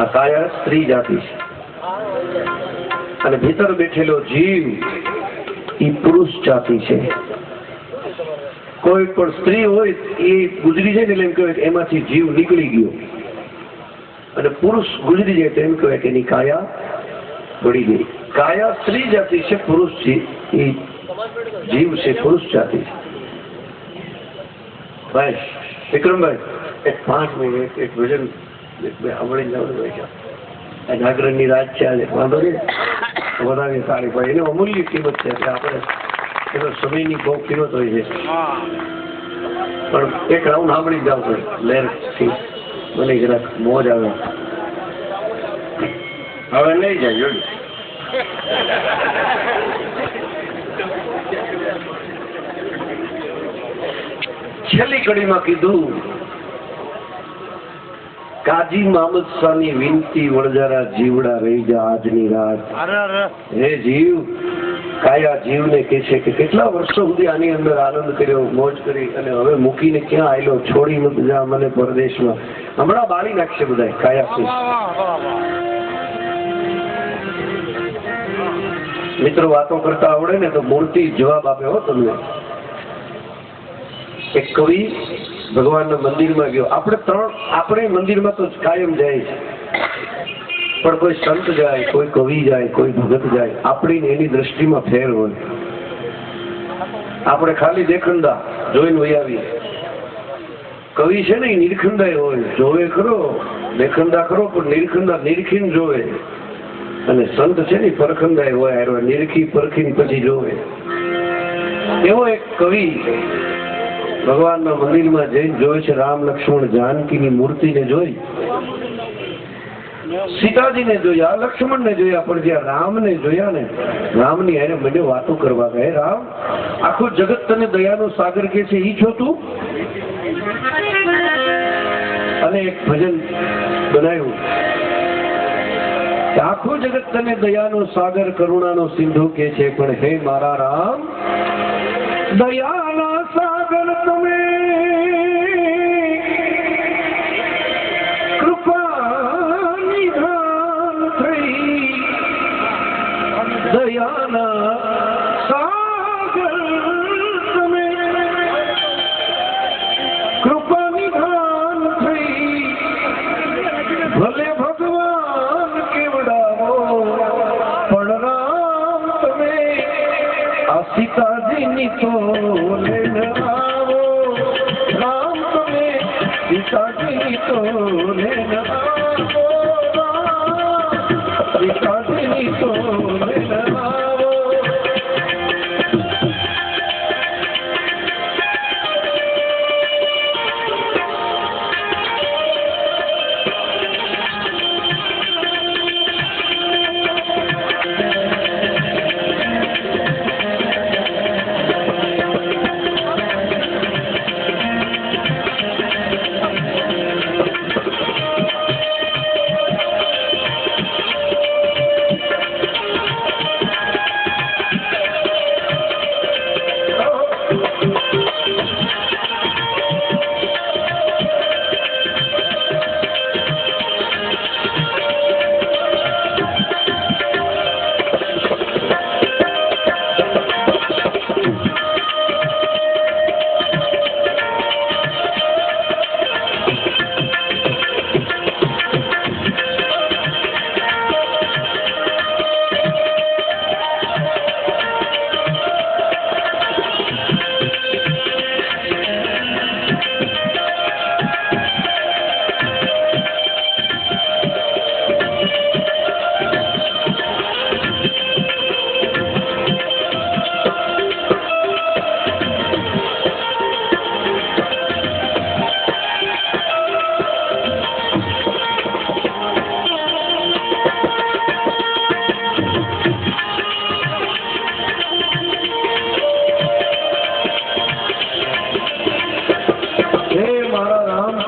આ કાયા સ્ત્રી જાતિ છે અને ભીતર બેઠેલો જીવ એ પુરુષ જાતિ છે. કોઈ પણ સ્ત્રી હોય એ ગુજરી જાય ને એટલે એમ કહેવાય કે એમાંથી જીવ નીકળી ગયો, અને પુરુષ ગુજરી જાય તો એમ કહેવાય કે એની કાયા બળી ગઈ. કાયા સ્ત્રી જાતિ છે, પુરુષ એ જીવ છે પુરુષ જાતિ છે. ભાઈ વિક્રમભાઈ એક 5 મિનિટ એક ભજન આવડી જવાનું નાગરની રાત છે આજે વાંધો નહીં વધારે સારી પડે એની અમૂલ્ય કિંમત છે એટલે આપણે એનો સમયની બહુ કિંમત હોય છે પણ એક રાઉન્ડ સાંભળી જાવ પડે લહેરથી મને જરાક મોજ આવે. હવે નહીં જાય છેલ્લી કડીમાં કીધું કાજી મામદ શાહની વિનતી વણજારા જીવડા રહી જા આજની રાત. હે જીવ, કાયા જીવને કે છે કે કેટલા વર્ષો સુધી આની અંદર આનંદ કર્યો, મોજ કરી, અને હવે મૂકીને ક્યાં આવેલો, છોડી મત જા મને પરદેશમાં. હમણાં બાળી નાખશે બધા કાયા. મિત્રો વાતો કરતા આવડે ને તો મૂર્તિ જવાબ આપે હો તમને. એક કવિ ભગવાનના મંદિરમાં ગયો. આપણે મંદિરમાં તો કાયમ જાય છે પણ કોઈ સંત જાય, કોઈ કવિ જાય, કોઈ ભગત જાય, આપણી એની દ્રષ્ટિમાં ફેર હોય. આપણે ખાલી દેખંડા જોઈને વહી આવીએ. કવિ છે ને એ નિરખંડા હોય, જોવે ખરો, દેખંડા ખરો પણ નિરખંડા નિરખીને જોવે. અને સંત છે ને પરખંડા હોય, નિરખી પરખીને પછી જોવે. એવો એક કવિ ભગવાનના મંદિરમાં જઈને જોવે છે રામ લક્ષ્મણ જાનકીની મૂર્તિને જોઈ, સીતાજીને જોયા, લક્ષ્મણને જોયા, પણ જ્યાં રામને જોયા ને રામની એને મને વાતો કરવા ગયા. રામ, આખું જગત તને દયાનો સાગર કે છે, ઈ છો તું? અને એક ભજન બનાવ્યું, આખું જગત તને દયાનો સાગર કરુણાનો સિંધુ કે છે, પણ હે મારા રામ, દયાના સાગર તમે કૃપા નિધાન થઈ. દયાના સાગર તમે કૃપા નિધાન થઈ. ભલે ભગવાન કેવડાવો પણ રામ તમે આ સીતાજીની તો લેને આવો. રામ તમે સીતાજીની તો લેને આવો. સીતાજીની તો લેને આવો.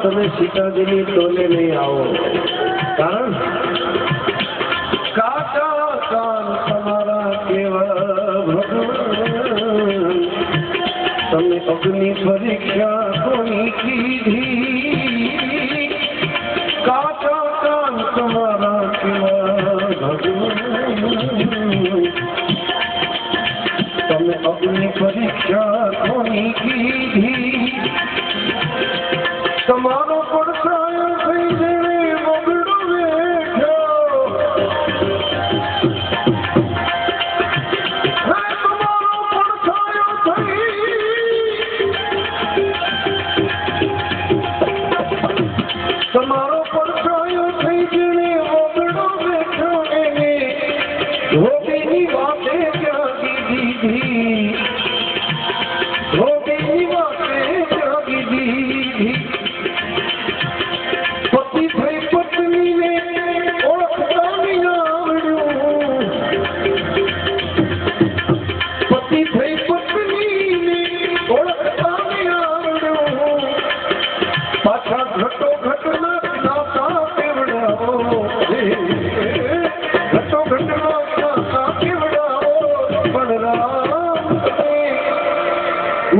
તમે સીતાજીની ટોલે નહીં આવો, કારણ કાચા કાન તમારા કેવા ભગવાન. તમે અગ્નિ પરીક્ષા કોની કીધી? કાચા કાન अपनी परीक्षा कोनी कीधी તમારો પડછાયો થઈ જેણે મોગડો વેઠ્યો તમારો પડછાયો થઈ તમારો પડછાયો થઈ જેણે મોગડો વેઠ્યો એને ધોબીની વાતે ક્યાં દીધી ધોબીની વાતે ક્યાં દીધી પતિ થઈ પત્નીને ઓળખતા નહીં આવડ્યું પતિ થઈ પત્નીને ઓળખતા નહીં આવડ્યું પાછા ઘટો ઘટના નાતા કેવડાવો ઘટો ઘટના નાતા કેવડાવો પણ રામ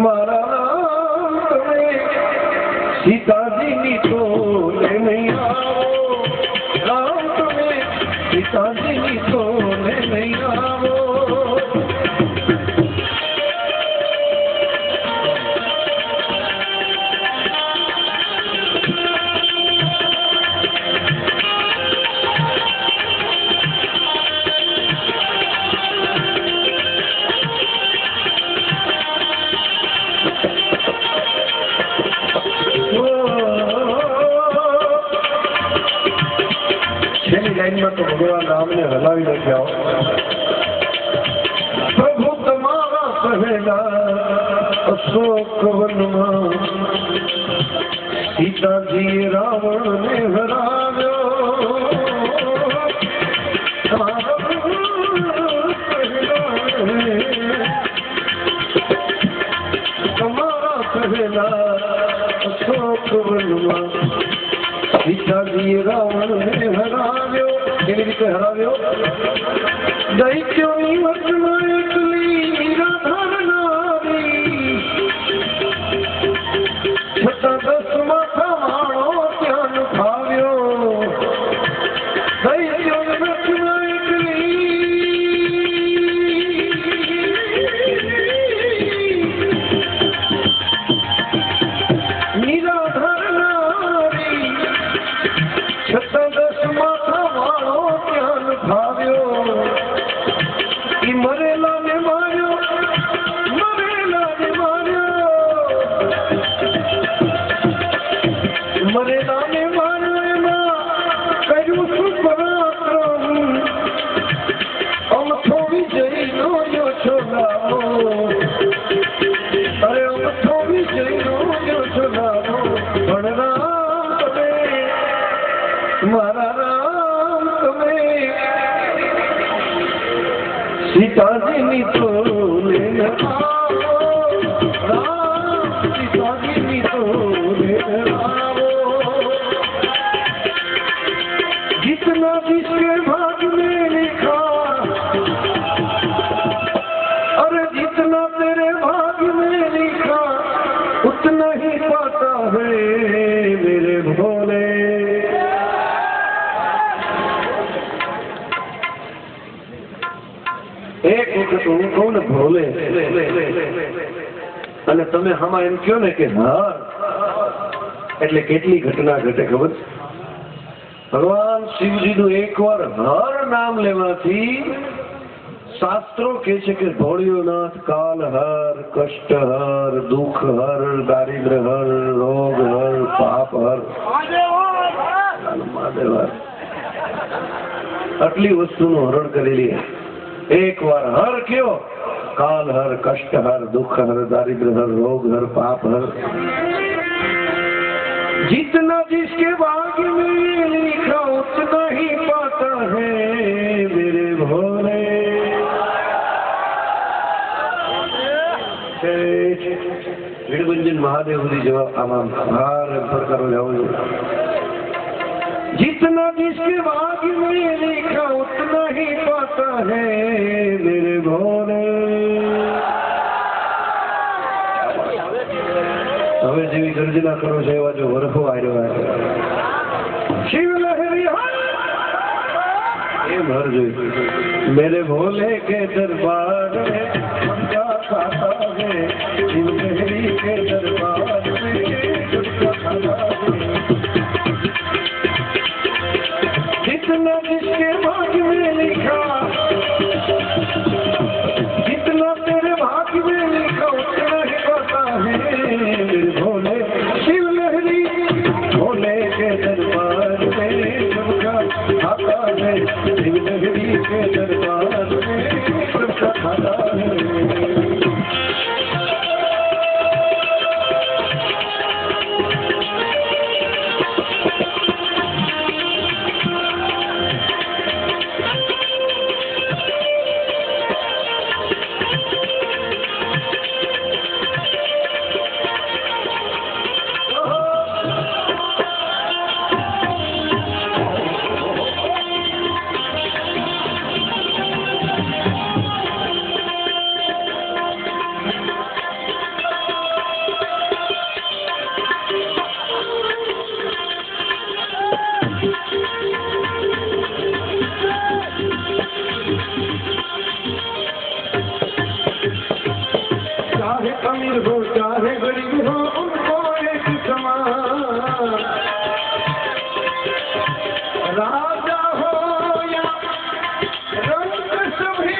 મારા રામ તમે સીતાજીની તો નહીં આવો રામ તમે સીતાજીની તો નહીં આવો લાઈનમાં તો ભગવાન રામને હલાવી નાખ્યા પ્રભુ તમારા પહેલા અશોક વનમાં સીતાજી રાવણને હરાવ્યો તમારા પહેલા અશોક વનમાં સીતાજી રાવણને હરાવ્યો કેવી રીતે હરાવ્યો દૈત્યોની વચમાં એકલી નિરાધારનારી છતાં 10 માથા વાળો ત્યાં ફાવ્યો દૈત્યોની વચમાં એકલી નિરાધારનારી છતાં 10 માથા વાળો ત્યાં ફાવ્યો ઈ મરેલાને માર્યો મરેલાને માર્યો મરેલાને માર્યો એમાં કર્યું શું પરાક્રમ અમથો વિજય નો યો છોલાવો અરે અમથો વિજય નો યો છોલાવો પણ રામ તમે મારા રામ તમે સીતાજીની તો લેને આવો રામ સીતાજીની તો લેને આવો जितना जिसके भाग में लिखा अरे जितना तेरे भाग में लिखा उतना ही पाता है मेरे भोले એક વખત હું કહું ને ભોલે અને તમે આમાં એમ કહો ને કે હર એટલે કેટલી ઘટના ઘટે ખબર છે ભગવાન શિવજીનું એકવાર હર નામ લેવાથી શાસ્ત્રો કહે છે કે ભોળિયોનાથ કાલ હર કષ્ટ હર દુઃખ હર દારિદ્ર હર રોગ હર પાપ હર મહાદેવ હર આટલી વસ્તુનું હરણ કરેલી एक बार हर क्यों काल हर कष्ट हर दुख हर दारिद्र हर रोग हर पाप हर जितना जिसके भाग्य में लिखा उतना ही पाता है मेरे भोले वीरभंजन महादेव जवाब आम हार पर करो जाओ जितना जिसके भाग्य में लिखा उतना ही पाता है मेरे भोले હવે જેવી ગર્જના કરો છો એવા જો વરખો આવ્યો શિવ લહેરી એમ હર જોઈ मेरे भोले के दरबार में गुटखा खाता है, शिव लहरी के दरबार में गुटखा खाता है। जितना जिसके भाग्य में लिखा, जितना तेरे भाग्य में लिखा उतना ही पता है। मेरे भोले शिव लहरी भोले के दरबार में गुटखा खाता है, शिव लहरी के दरबार में गुटखा खाता है। चाहे अमीर हो चाहे गरीब हो उनको एक समान, राजा हो या रंग सभी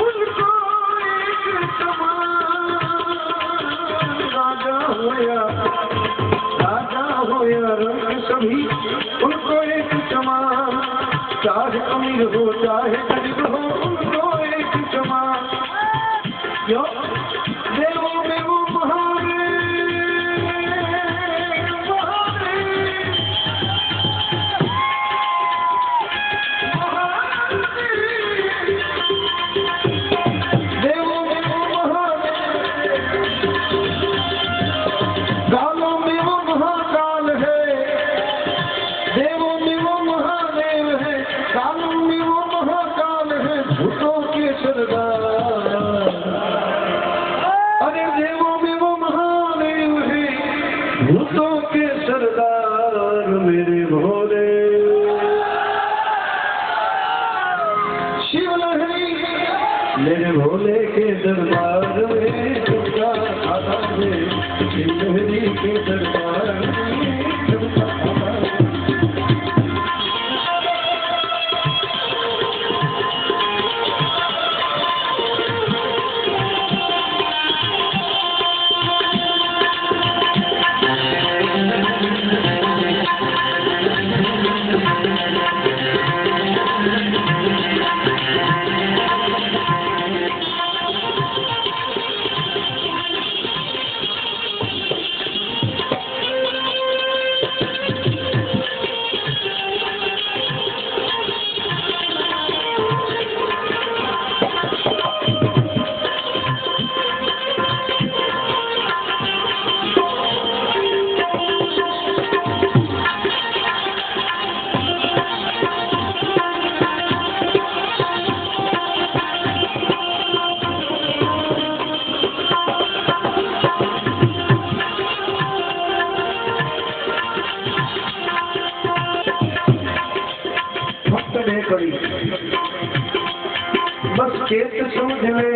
उनको एक समान, राजा हो या रंग सभी उनको एक समान, चाहे अमीर हो चाहे गरीब हो उनको एक समान। क्यों देवों में वो देवों में वो कालों में वो महाकाल है, देवों में वो महादेव है, कालों में वो महाकाल है, भूतों के सरदार। अरे देवों में वो महादेव है, भूतों के सरदार। मेरे भोले शिव लहरी मेरे भोले के दरबार में गुटखा खाता है, शिव लहरी के दरबार में गुटखा खाता है। बस चेत समझ ले,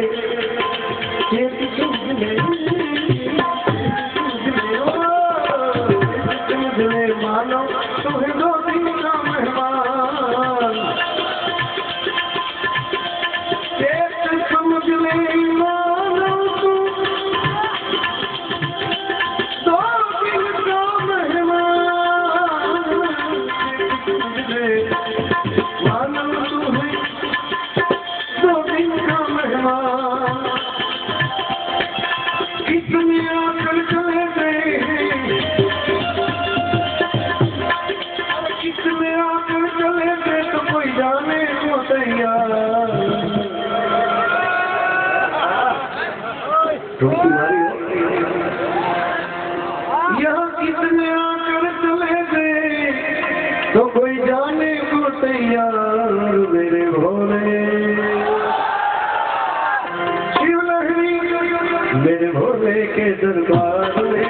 चेत समझ ले, समझ ले मानो तुम्हें दो दिन का मेहमान। चेत समझ ले मानो तुम दो दिन का मेहमान। समझ ले मानो तुम्हें दो दिन का मेहमान। कितनी आकर चले गए, कितने आकर चले गए तो कोई जाने को तैयार। यहाँ कितने आकर चले गए तो कोई जाने को तैयार। मेरे भोले शिव लहरी मेरे भोले के दरबार में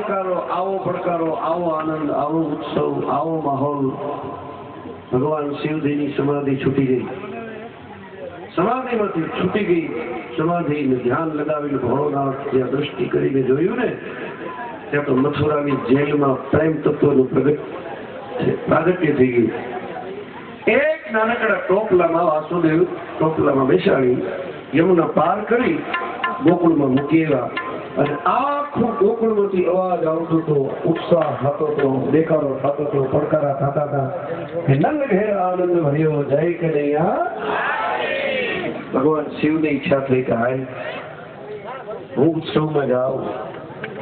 પડકારો, આવો આનંદ, આવો ઉત્સવ, આવો માહોલ. ભગવાન શિવજીની સમાધિ છૂટી ગઈ. સમાધિમાંથી છૂટી ગઈ. સમાધિને ધ્યાન લગાવીને ભોળોનાથ જ્યાં દ્રષ્ટિ કરીને જોયું ને, ત્યાં તો મથુરાની જેલમાં પ્રેમ તત્વનું પ્રાગટ્ય થઈ ગયું. એક નાનકડા ટોપલામાં વાસુદેવ ટોપલામાં બેસાડી યમુના પાર કરી ગોકુળમાં મૂકી આવ્યા. અને આખું ગોકુળમાંથી અવાજ આવતો હતો, ઉત્સાહ થતો હતો, દેખાડો થતો હતો, પડકારા થતા હતા. નંગ ઘેર આનંદ ભર્યો, જય કનૈયા. ભગવાન શિવની ઈચ્છા થઈ કે હાય હું ઉત્સવમાં જાઉં,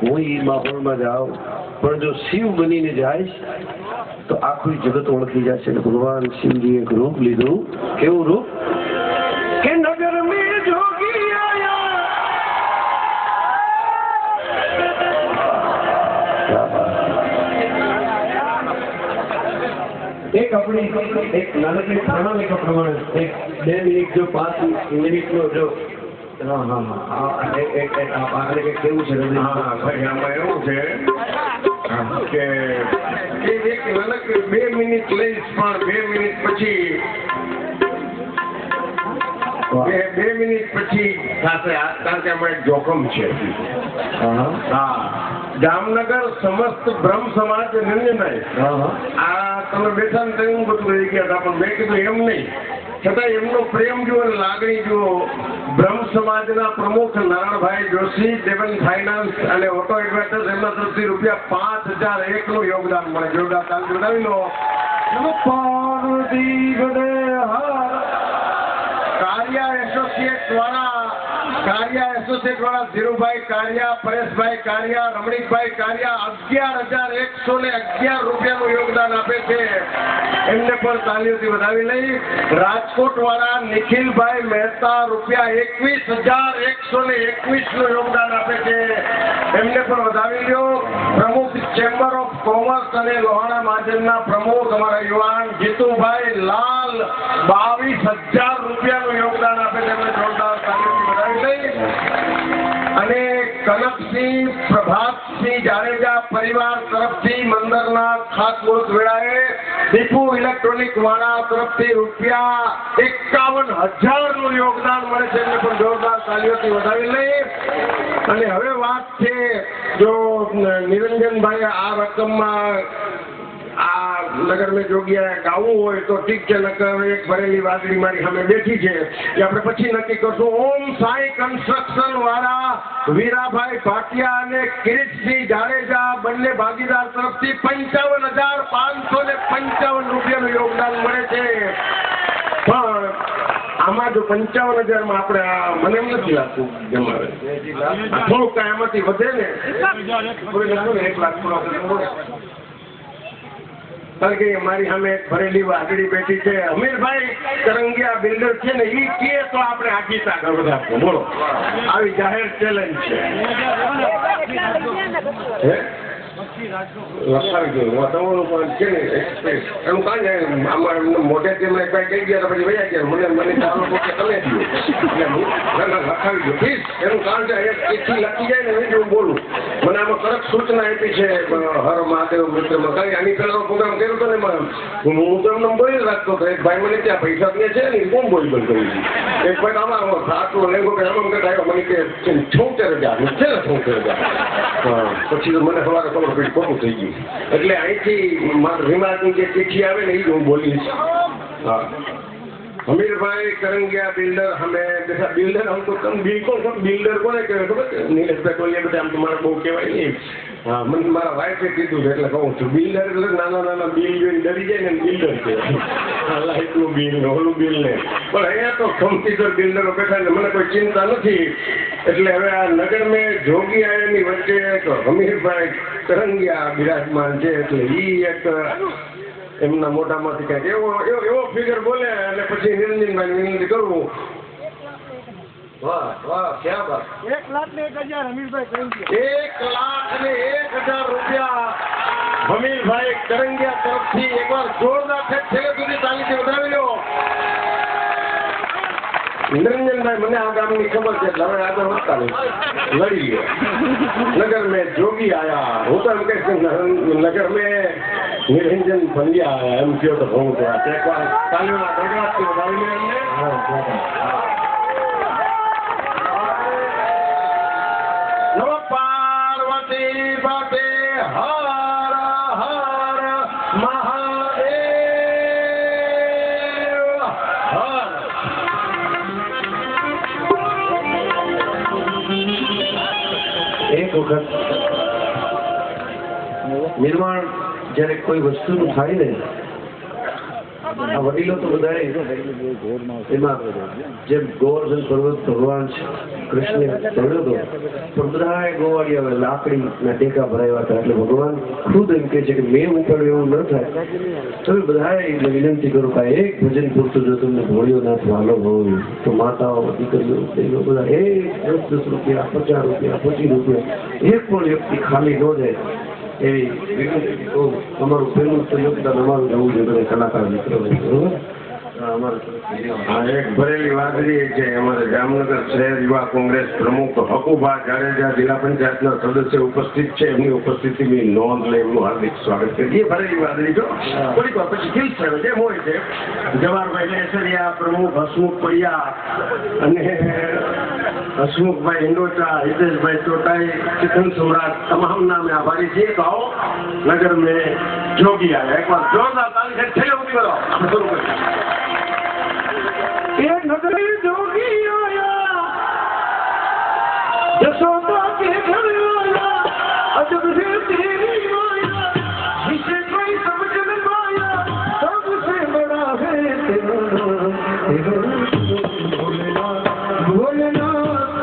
હું એ માહોલમાં જાઉં, પણ જો શિવ બનીને જાય તો આખું જગત ઓળખી જશે. ભગવાન શિવજીએ એક રૂપ લીધું. કેવું રૂપ? કે નગર મેં જોગી આયા. એક આપણી એક નાનકડી પ્રણાલિકા પ્રમાણે એક 2 મિનિટ જો 5 મિનિટનો જો કેવું છે ભાઈ આમાં એવું છે કે એક નાનકડી 2 મિનિટ લઈશ, પણ 2 મિનિટ પછી 2 મિનિટ પછી થશે. કારણ કે આમાં એક જોખમ છે. હા, જામનગર સમસ્ત બ્રહ્મ સમાજ નિરંજનભાઈ, આ તમે બેઠા ને હું બધું રહી ગયા હતા, પણ મેં કીધું એમ નહીં, છતાં એમનો પ્રેમ જુઓ અને લાગણી જુઓ. બ્રહ્મ સમાજના પ્રમુખ નારાયણભાઈ જોશી, દેવન ફાઇનાન્સ અને ઓટો એડવાઇઝર્સ, એમના તરફથી ₹5001 નું યોગદાન મળે. યોગદાન કાલ જોડાવી લો. કારિયા એસોસિએટ વાળા ધીરુભાઈ કારિયા, પરેશભાઈ કારિયા, રમણીકભાઈ કારિયા ₹11,111 યોગદાન આપે છે. એમને પણ તાલીઓથી વધાવી લઈ. રાજકોટ વાળા નિખિલભાઈ મહેતા ₹21,121 યોગદાન આપે છે. એમને પણ વધાવી લ્યો. પ્રમુખ ચેમ્બર ઓફ કોમર્સ અને લોહાણા મહાજનના પ્રમુખ અમારા યુવાન જીતુભાઈ લાલ ₹22,000 યોગદાન આપે છે. એમને જોરદાર તાલીઓથી વધાવી લઈ. અને કનકસિંહ પ્રભાતસિંહ જાડેજા પરિવાર તરફથી મંદરના ખાતમુહૂર્ત વેળાએ દીપુ ઇલેક્ટ્રોનિક વાળા તરફથી ₹51,000 યોગદાન મળે છે. એમને પણ જોરદાર તાલીઓથી વધાવી લઈ. અને હવે વાત છે, જો નિરંજનભાઈ આ રકમમાં આ નગર મેં જોગીયા ગાવું હોય તો ઠીક છે, નકર એક ભરેલી વાદળી મારી સામે બેઠી છે, એ આપણે પછી નક્કી કરશું. ઓમ સાઈ કન્સ્ટ્રક્શન વાળા વીરાભાઈ ભાટિયા અને કિરીટસિંહ જાડેજા બંને ભાગીદાર તરફથી ₹55,555 યોગદાન મળે છે. પણ આમાં જો 55,000 માં આપણે મને એમ નથી લાગતું જમાવે, થોડુંક કાંઈ એમાંથી વધે ને 1 લાખ. કારણ કે મારી સામે એક ભરેલી વાદળી બેઠી છે, અમીરભાઈ કરંગિયા બિલ્ડર છે ને, એ કહે તો આપણે આખી આગળ વધારશું. બોલો, આવી જાહેર ચેલેન્જ છે. લખાવી ગયું તમારું પણ છે ને એક્સપ્રેસ એનું કાંઈ જાય આમાં મોઢે તેમને કઈ કહી ગયા પછી વયા ગયા. મને ચાલો કે તમે દો એટલે લખાવી દો પ્લીઝ. એનું કારણ છે એક ચિઠ્ઠી લખી જાય ને હું બોલું. મને આમાં કડક સૂચના આપી છે હર મહાદેવ મિત્રમાં. કારણ કે આની પહેલાનો પ્રોગ્રામ કર્યો હતો ને એમાં હું તો એમને બોલી રાખતો હતો. એક ભાઈ મને ત્યાં પૈસા ત્યાં છે ને કોણ બોલી બંધ કરી દીધી. એક ભાઈ આમાં આટલો લેંગો કે એમ આવ્યો મને કે 76,000 છે ને 76,000. પછી મને સવારે ખબર પડી ખોટું થઈ ગયું. એટલે અહીંથી મારા રિમાર્કની જે ચિઠ્ઠી આવે ને એ જ હું બોલીશ. હા, અમીરભાઈ કરંગિયા બિલ્ડર અમે બેઠા. બિલ્ડર આમ તો તમે બિલ્ડર કોને કહેવાય ખબર છે? નીલેશભાઈ ટોલિયા બધા આમ તો મારે બહુ કહેવાય નહીં. હા, મને મારા વાઈફે કીધું છે એટલે કહું છું. બિલ્ડર એટલે નાના બિલ જોઈને ડરી જાય ને બિલ્ડર છે. લાઇટનું બિલ ને ઓલું બિલ ને. પણ અહીંયા તો કમ્પ્યુટર બિલ્ડરો બેઠા ને મને કોઈ ચિંતા નથી. એટલે હવે આ નગર મેં જોગી આયાની વચ્ચે એક અમીરભાઈ કરંગિયા બિરાજમાન છે. એટલે ઈ એક એમના મોઢામાંથી કંઈક એવો ફિગર બોલે અને પછી નિરંજનભાઈ વિનંતી કરવું. વાહ વાહ, ક્યાં વાત. 1,01,000 અમીરભાઈ કરંગિયા. ₹1,01,000 અમીરભાઈ કરંગિયા તરફથી એકવાર જોરદાર છેલ્લે સુધી તાલીથી વધાવી લો. નિરંજન કિશનભાઈ મને આ ગામની ખબર છે એટલે હવે આગળ વધતા લડી લે નગર મેં જોગી આયા હું તો એમ કહીશ નગર મેં નિરંજન પંડ્યા આયા એમ કહ્યો તો હું તો એકવાર તાલીમાં ગણરાજથી વધાવીને એમને નમઃ પાર્વતી પતે હર હર મહાદેવ હર એક વખત નિર્માણ જયારે કોઈ વસ્તુનું થાય ને આ વડીલો તો બધા એમાં જેમ ગોવર્ધન પર્વત ભગવાન કૃષ્ણે ચડ્યો હતો પણ બધા ગોવાળી આવે લાકડી ના ટેકા ભરાયા હતા એટલે ભગવાન ખુદ એમ કે છે કે મેં ઉપાડ્યું એવું ન થાય તમે બધા એટલે વિનંતી કરું કે એક ભજન પૂરતું જો તમને ભોળ્યો નાથ વાલો હોય તો માતાઓ દીકરીઓ બહેનો બધા એક 10 રૂપિયા 50 રૂપિયા 25 રૂપિયા એક પણ વ્યક્તિ ખાલી ન જાય એવી વિનંતી તો તમારું પહેલું તો યોગદાન અમારું જવું જોઈએ બધા કલાકાર મિત્રો બરોબર આ એક ભરેલી વાદળી છે અમારે જામનગર શહેર યુવા કોંગ્રેસ પ્રમુખ હકુભા જાડેજા જિલ્લા પંચાયતના સદસ્ય ઉપસ્થિત છે એમની ઉપસ્થિતિની નોંધ લે એમનું હાર્દિક સ્વાગત છે એ ભરેલી વાદળી જો થોડીક વાર પછી ખીલ થયો જેમ હોય છે જવાહરભાઈ લેસરિયા પ્રમુખ હસમુખ પડિયા અને હસમુખભાઈ હિંડોચા હિતેશભાઈ ચોટાઈ ચિકન સમ્રાટ તમામ નામે આભારી છીએ તો આવો નગર મેં જોગી આવ્યા એકવાર જોરદાર તાલી છે ઠેલો ઉભી કરો આપણે શરૂ કરીએ ये नगरी जोगी आया यशोदा के घर आया अजब है तेरी माया जिसे कोई समझ न पाया सबसे बड़ा है तेरा भोलेनाथ भोलेनाथ भोलेनाथ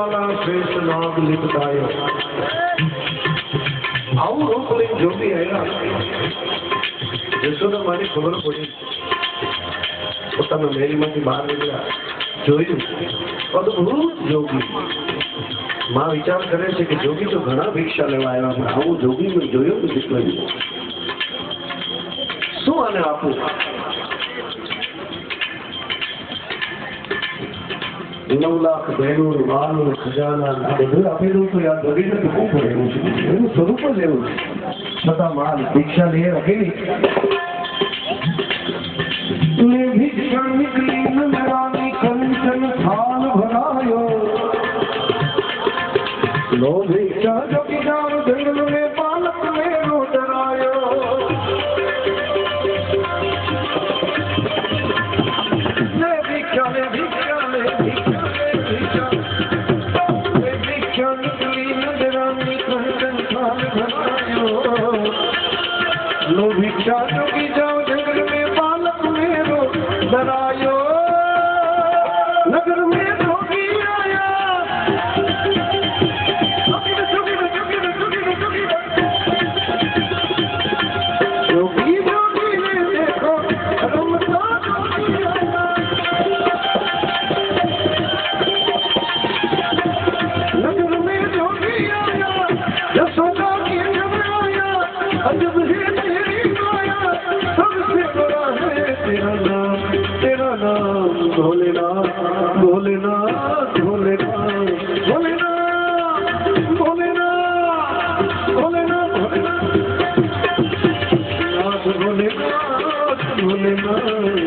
વાલા શ્રેષ્ઠ નાગ લીધતાયો આવું રૂપ લઈને જોગી આવ્યા જશોદા મારી ખબર પડી પોતાના મહેલમાંથી બહાર નીકળ્યા જોયું અદભુત જોગી માં વિચાર કરે છે કે જોગી તો ઘણા ભિક્ષા લેવા આવ્યા પણ આવું જોગી મેં જોયો નથી શું આને આપું 9 લાખ બેનું માનું ખજાના બધું આપેલું તો યાદ જોગીને તો ખૂબ પડેલું છે એનું સ્વરૂપ જ એવું છે છતાં માલ ભિક્ષા લઈ રાખેલી ले भिक्षा निकली नंदरानी कंचन थाल भरायो लो भिक्षा जो की जाओ जंगल में बालक में रो डरायो ले भिक्षा ले भिक्षा ले भिक्षा ले भिक्षा ले भिक्षा निकली नंदरानी कंचन थाल भरायो लो भिक्षा जो की जाओ जंगल में डरायो नगर में जोगी आया जोगी जोगी ने देखो रमता जोगी आया नगर में जोगी आया यशोदा की जब आया अजब है तेरी माया सबसे बड़ा है तेरा नाम भोलेनाथ भोलेनाथ भोलेनाथ भोलेनाथ भोलेनाथ भोलेनाथ भोलेनाथ भोलेनाथ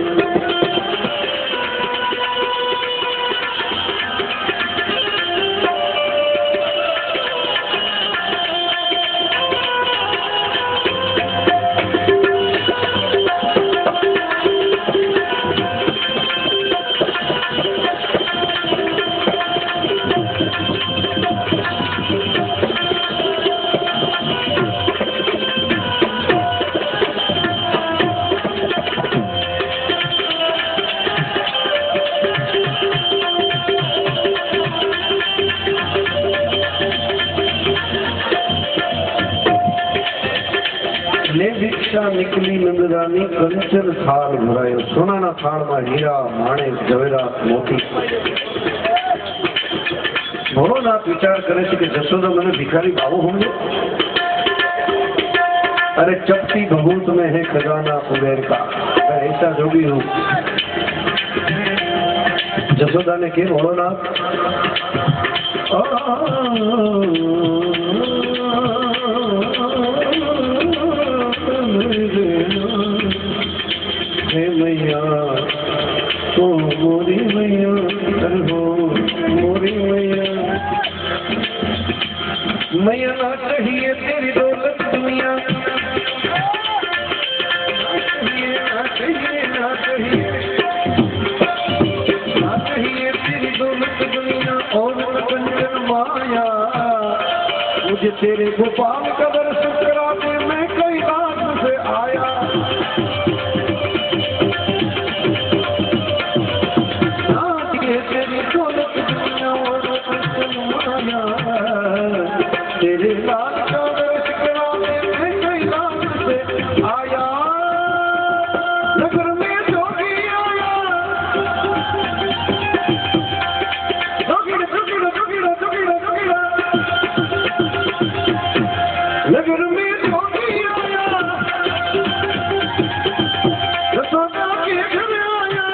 निकली नंदरानी कंचन थाल भरायो सोना थाल में हीरा माणिक जवेरात मोती भोलोनाथ विचार करे कि जसोदा मैंने भिखारी बाबू होंगे अरे चपटी भभूत में है खजाना कुबेर का मैं ऐसा जोगी हूँ जसोदा ने के भोलोनाथ हे मैया तो मोरी मैया हो मोरी मैया मैया ना चाहिए तेरी दौलत दुनिया ना चाहिए ना चाहिए ना चाहिए तेरी दौलत दुनिया और कंचन माया मुझे तेरे गोपाल का दर्शन करा दे मैं कैलाश से आया तेरे लाल का दर्श करा दे मैं कैलाश से आया नगर में जोगी आया जोगीड़ा जोगीड़ा जोगीड़ा जोगीड़ा जोगीड़ा नगर में जोगी आया जसोदा के घर आया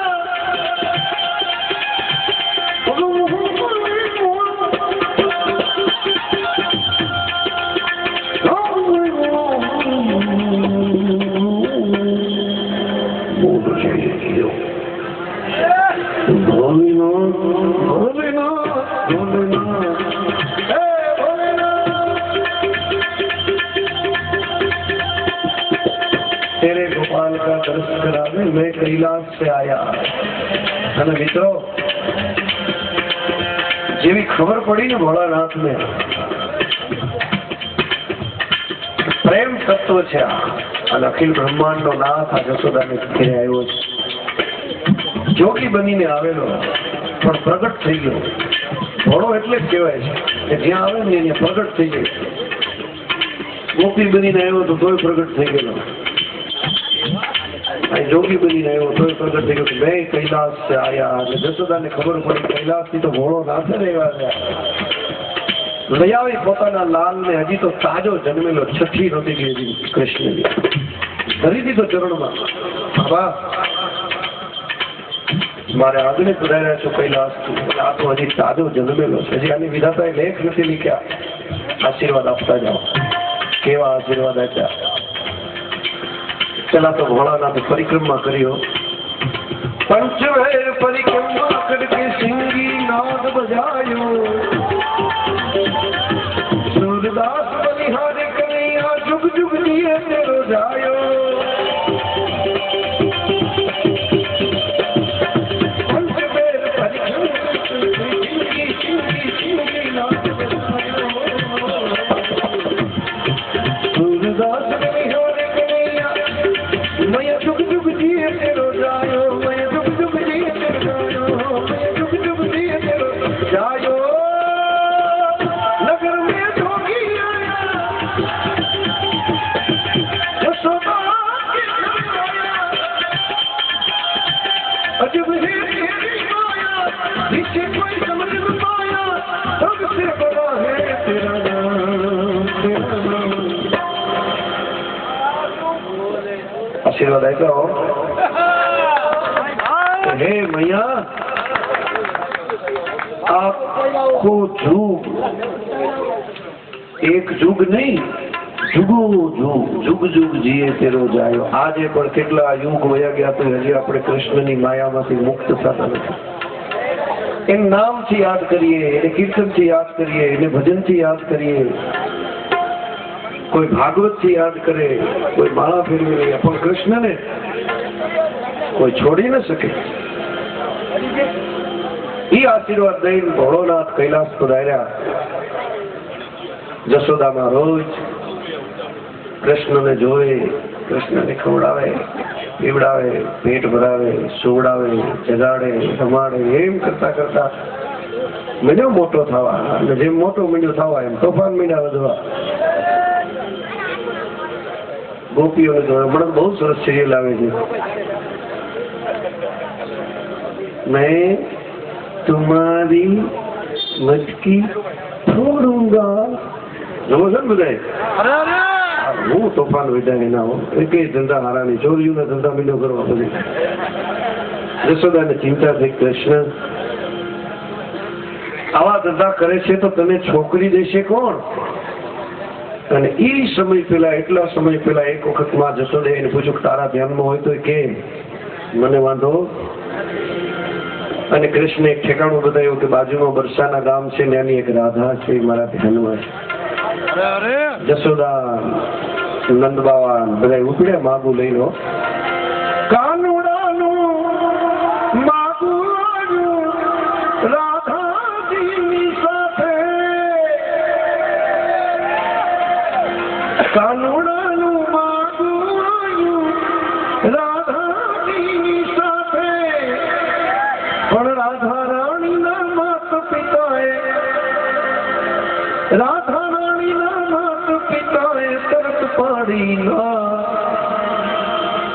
तेरे गोपाल का दर्शन कराने मैं कैलाश से आया અને મિત્રો જેવી ખબર પડી ને ભોળાનાથ ને પ્રેમ તત્વ છે અને અખિલ બ્રહ્માંડ નો નાથ આ જશોદાને ઘેરે આવ્યો છે જોગી બનીને આવેલો પણ પ્રગટ થઈ ગયો ભોળો એટલે જ કહેવાય છે કે જ્યાં આવે ને ત્યાં પ્રગટ થઈ જાય. ગોપી બનીને આવ્યો તો તોય પ્રગટ થઈ ગયેલો, જોગી બનીને આવ્યો તોય પ્રગટ થઈ ગયો. બે કૈલાસ છે આયા અને જશોદાને ખબર પડી કૈલાસ થી તો ભોળો નાથે રહેવા લઈ આવી પોતાના લાલ ને. હજી તો તાજો જન્મેલો, છઠ્ઠી નહોતી ગઈ હજી કૃષ્ણની, ધરી દીધો ચરણમાં. બાબા મારે આગળ પધાર્યા છો કૈલાસ થી, આ તો હજી તાજો જન્મેલો છે, હજી આની વિધાતાએ લેખ નથી લીખ્યા. આશીર્વાદ આપતા જાઓ. કેવા આશીર્વાદ આપ્યા. પેલા તો ભોળાનાથ પરિક્રમા કર્યો. પંચવેર પરિક્રમા કરકે સિંગી નાદ બજાયો, सूरदास बलिहारी कन्हैया जुग जुग जिए तेरो जायो. पंचवेर परिक्रमा सिंगी सिंगी नाद बजायो, सूरदास बलिहारी कन्हैया मैं जुग जुग जिए तेरो जायो, मैं जुग जुग जिए तेरो जायो, मैं जुग जुग जिए तेरो जायो. नगर में जोगी आया, यशोदा के घर आया, अजब है तेरी माया, जिसे कोई समझ न पाया, सबसे बड़ा है तेरा नाम, तेरा नाम. आशीर्वाद आएगा. हे मैया आपको जुग, एक जुग नहीं, जुगो जुग, जुग जुग જીએ તેરો જાયો. આજે પણ કેટલા યુગ વયા ગયા તો હજી આપણે કૃષ્ણની માયામાંથી મુક્ત થતા નથી. એને નામથી યાદ કરીએ, એને કીર્તનથી યાદ કરીએ, એને ભજનથી યાદ કરીએ, કોઈ ભાગવતથી યાદ કરે, કોઈ માળા ફેરવી લે, પણ કૃષ્ણને કોઈ છોડી ન શકે. એ આશીર્વાદ દઈને ભોળોનાથ કૈલાસ પધાર્યા. જશોદામાં રોજ કૃષ્ણને જોવે, કૃષ્ણને ખવડાવે, પીવડાવે, પેટ ભરાવે, સુવડાવે, જગાડે, રમાડે. એમ કરતા કરતા મીંડ્યો મોટો થવા, અને જેમ મોટો મીંડ્યો થવા એમ તોફાન મીંડા વધવા. ગોપીઓને તો હમણાં બહુ સરસ સિરિયલ આવે છે, મેં तुम्हारी मटकी छोड़ूंगा. જોવો છે ને બધા હું તોફાન વિધાય ના હો. એક ધંધા હારાની, ચોરીઓના ધંધા મીંડો કરવા બધી. જશોદાને ચિંતા થઈ, કૃષ્ણ આવા ધંધા કરે છે તો તને છોકરી દેશે કોણ? અને એ સમય પેલા, એટલા સમય પેલા એક વખત માં જશોદે એને પૂછ્યું કે તારા ધ્યાનમાં હોય તો કે મને વાંધો. અને કૃષ્ણ એક ઠેકાણું બતાવ્યું કે બાજુમાં બરસાના ગામ છે, ત્યાંની એક રાધા છે, મારા ધ્યાનમાં છે. જશોદા, નંદબાવા બધા ઉપડ્યા માગું લઈ લો. કાનુડાનું માગું આવ્યું રાધાજીની સાથે, કાનુડાનું માગું આવ્યું રાધાજીની સાથે. પણ રાધા રાણીના માતા પિતાએ, રાધા રાણીના માતા પિતાએ તરત પાડી ના.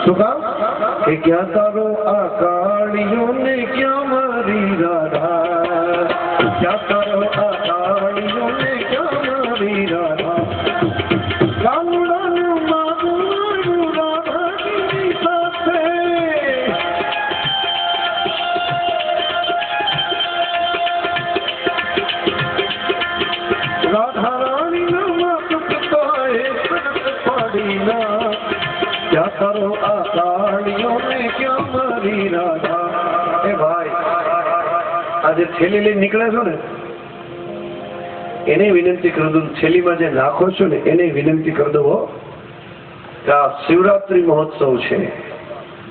શું કામ કે ક્યાં તારો આ કાળીઓ ને ક્યાં મારી રાધા, ક્યાં તારો આ કાળીઓ ને ક્યાં મારી રાધા. કાનુડાનું માગું આવ્યું રાધાજીની સાથે. રાધા રાણીના માતા પિતાએ તરત પાડી ના. ક્યાં તારો આ કાળીઓ ને ક્યાં મારી રાધા. એ ભાઈ આજે થેલી લઈને નીકળે છો ને એને વિનંતી કરી દઉં, થેલીમાં જે નાખો છો ને એને વિનંતી કરી દો કે આ શિવરાત્રી મહોત્સવ છે.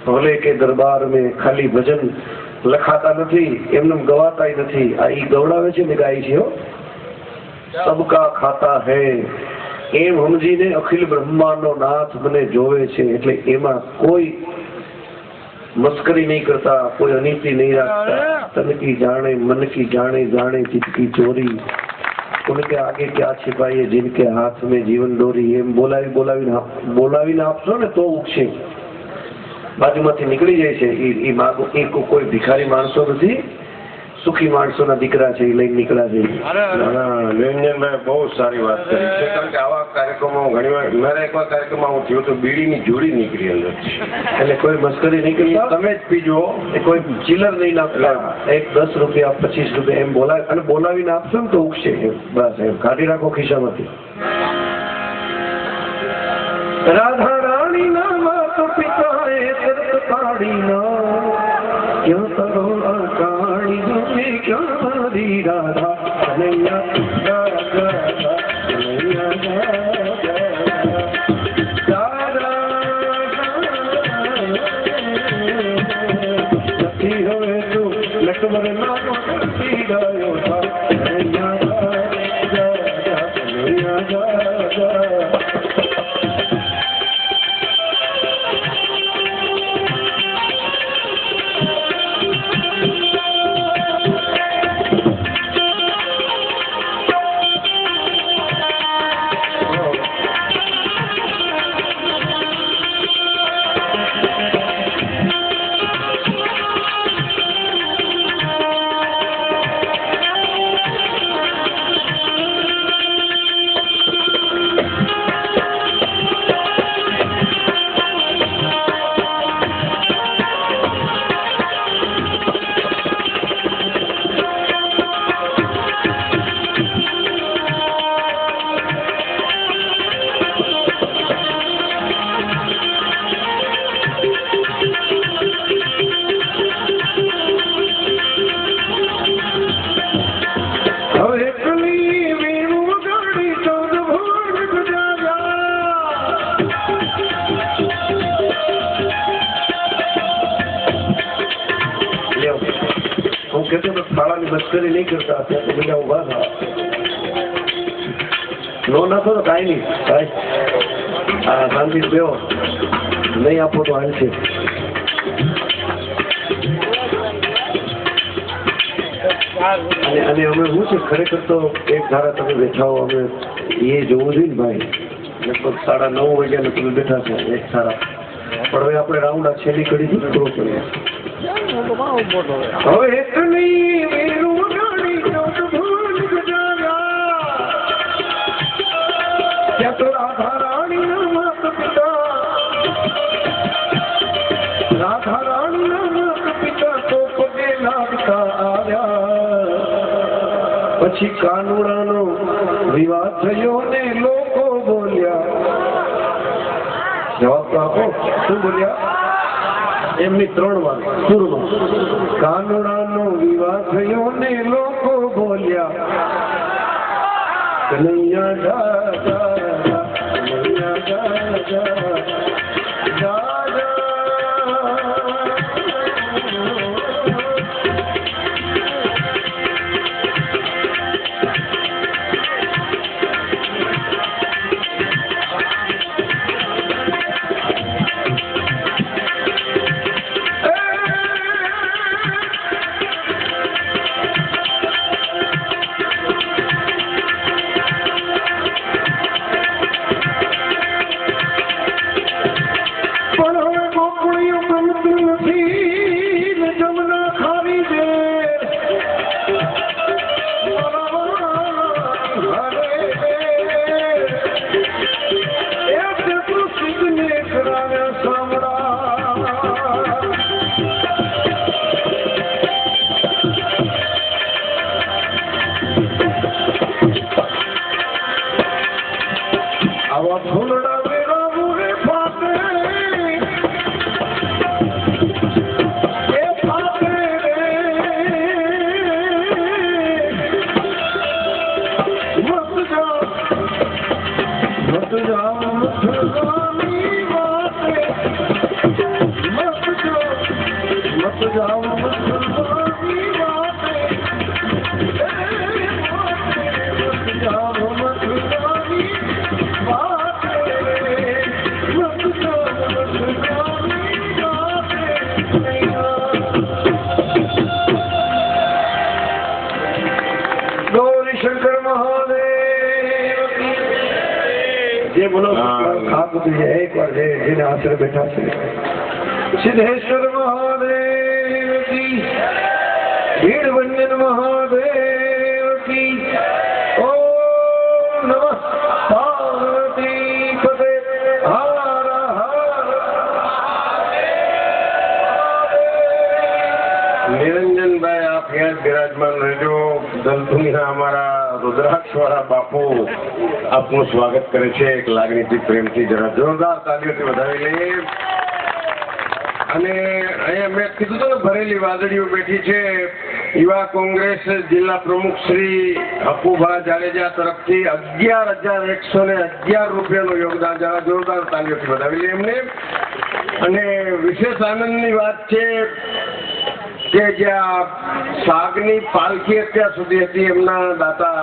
ભલે કે દરબાર મેં ખાલી ભજન લખાતા નથી, એમને ગવાતા નથી. આ ઈ ગવડાવે છે ને ગાય છે. સબકા ખાતા હૈ એમ સમજીને અખિલ બ્રહ્માંડનો નાથ મને જોવે છે. એટલે એમાં કોઈ मस्करी नहीं करता, कोई अनीति नहीं रखता, तन की जाने मन की जाने जाने चित की चोरी, उनके आगे क्या छिपाई जिनके हाथ में जीवन डोरी, एम बोलावी आपशो ने तो उगशे, बाजूमांथी નીકળી જાય છે એ માગો એ કોઈ ભિખારી માણસો નથી, સુખી માણસોના દીકરા છે એ લઈને નીકળ્યા છે. નિરંજનભાઈ બહુ સારી વાત કરી છે, કારણ કે આવા કાર્યક્રમો ઘણીવાર મારા એકવાર કાર્યક્રમમાં હું થયો તો બીડીની જોડી નીકળી અંદર, એટલે કોઈ મસ્કરી નહીં કરી, તમે જ પીજો, એ કોઈ ચિલર નહીં નાખતા, એક 10 રૂપિયા 25 રૂપિયા એમ બોલાવે અને બોલાવીને આપશો ને તો ઉગશે એમ, બસ એમ કાઢી રાખો ખિસ્સામાંથી. રાધા રાણી ના માતા પિતા એ તરત કાઢી ના ક્યાં તરો કાળી જમે ક્યાં મારી રાધા કનૈયા રાધા કનૈયા રાધા નથી હવે તું લક્ષ્મણ ના પી ગયો था કનૈયા રાધા કનૈયા રાધા. મસ્કરી નહીં કરતા તો બધા ઉભા થા, નો નાખો તો કાંઈ નહીં ભાઈ, આ શાંતિ બેહો, નહીં આપો તો હાલશે. અને અમે શું છે ખરેખર તો એક ધારા તમે બેઠા હો, અમે એ જોવું જોઈએ ને ભાઈ, લગભગ 9:30 વાગ્યા તમે બેઠા છો એક ધારા, પણ હવે આપણે રાઉન્ડ આ છેલ્લી કડીથી પૂરો કરીએ. હવે એટલી વેરું ગાડી ચૌદ ભૂલ ગુજાર્યા, ત્યાં તો રાધા રાણીના માતા પિતા, રાધા રાણીના માતા પિતા તો પગે લાગતા આવ્યા, પછી કાનુડાનો વિવાહ થયો ને લોકો બોલ્યા, જવાબ તો આપો, શું બોલ્યા? એમની 3 વાર સુરમાં, કાનુડાનો વિવાહ થયો ને લોકો બોલ્યા, કનૈયા દાદા કનૈયા દાદા દાદા. જે બોલો આ બધું એક વાર જેને આશરે બેઠા છે સિદ્ધેશ્વર મહાદેવ કી ભીડભંજન મહાદેવ કી ઓમ નમઃ પાર્વતી પતે હર હર નિરંજનભાઈ આપ ત્યાં બિરાજમાન રહેજો. દલતુનીના અમારા રુદ્રાક્ષ વાળા બાપુ આપનું સ્વાગત કરે છે એક લાગણીથી પ્રેમથી. જરા જોરદાર તાલીઓથી વધાવી લઈએ. અને અહીંયા મેં કીધું હતું ને ભરેલી વાદળીઓ બેઠી છે. યુવા કોંગ્રેસ જિલ્લા પ્રમુખ શ્રી હકુભા જાડેજા તરફથી 11,111 રૂપિયાનું યોગદાન. જરા જોરદાર તાલીઓથી વધાવી લઈએ એમને. અને વિશેષ આનંદની વાત છે કે જ્યાં સાગની પાલખી અત્યાર સુધી હતી એમના દાતા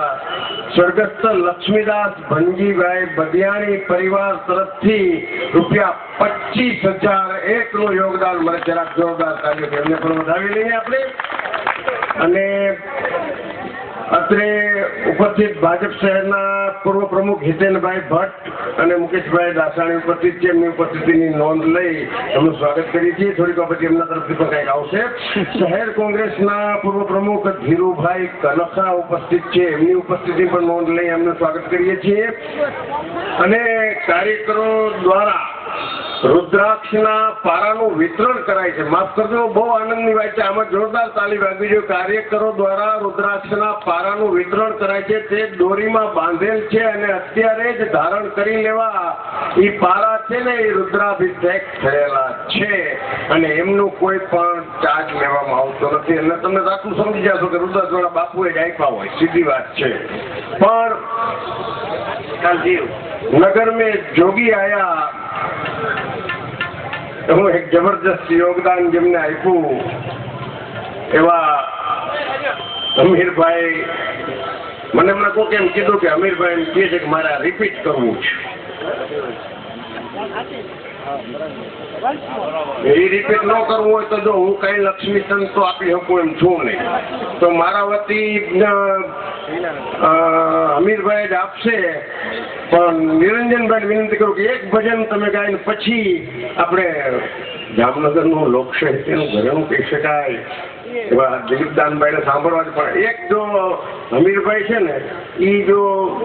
સ્વર્ગસ્થ લક્ષ્મીદાસ ભંજીભાઈ બધિયાણી પરિવાર તરફથી ₹25,001 નું યોગદાન મળે. જરાક જોરદાર તાલીઓ એમને પણ વધાવી લઈએ આપણે. અને અત્રે ઉપસ્થિત ભાજપ શહેરના પૂર્વ પ્રમુખ હિતેનભાઈ ભટ્ટ અને મુકેશભાઈ દાસાણી ઉપસ્થિત છે. એમની ઉપસ્થિતિની નોંધ લઈ એમનું સ્વાગત કરીએ છીએ. થોડીક પછી એમના તરફથી પણ કંઈક આવશે. શહેર કોંગ્રેસના પૂર્વ પ્રમુખ ધીરુભાઈ કનખા ઉપસ્થિત છે. એમની ઉપસ્થિતિ પણ નોંધ લઈ એમનું સ્વાગત કરીએ છીએ. અને કાર્યકરો દ્વારા રુદ્રાક્ષના પારાનું વિતરણ કરાય છે. માફ કરજો, બહુ આનંદની વાત છે. આમાં જોરદાર તાલી વાગવી જોઈએ. કાર્યકરો દ્વારા રુદ્રાક્ષના પારાનું વિતરણ કરાય છે. તે દોરીમાં બાંધેલ છે અને અત્યારે જ ધારણ કરી લેવા એ પારા છે ને એ રુદ્રાભિષેક થયેલા છે અને એમનું કોઈ પણ ચાર્જ લેવામાં આવતો નથી. એટલે તમે આટલું સમજી જશો કે રુદ્રાક્ષવાળા બાપુએ જ આપ્યા હોય. સીધી વાત છે. પણ નગર મેં જોગી આયા હું એક જબરદસ્ત યોગદાન જેમને આપ્યું એવા અમીરભાઈ મને હમણાં કોઈ એમ કીધું કે અમીરભાઈ એમ કહે છે કે મારે રિપીટ કરવું છે. એ રિપીટ ન કરવું હોય તો જો હું કઈ લક્ષ્મી સંત તો આપી શકું એમ છું નહીં. તો મારા વતી અમીરભાઈ જ આપશે. પણ નિરંજનભાઈ વિનંતી કરું કે એક ભજન તમે ગાઈને પછી આપણે જામનગરનું લોકસાહિત્યનું ઘરેણું કહી શકાય એવા દિલીપદાનભાઈને સાંભળવા. પણ એક જો અમીરભાઈ છે ને એ જો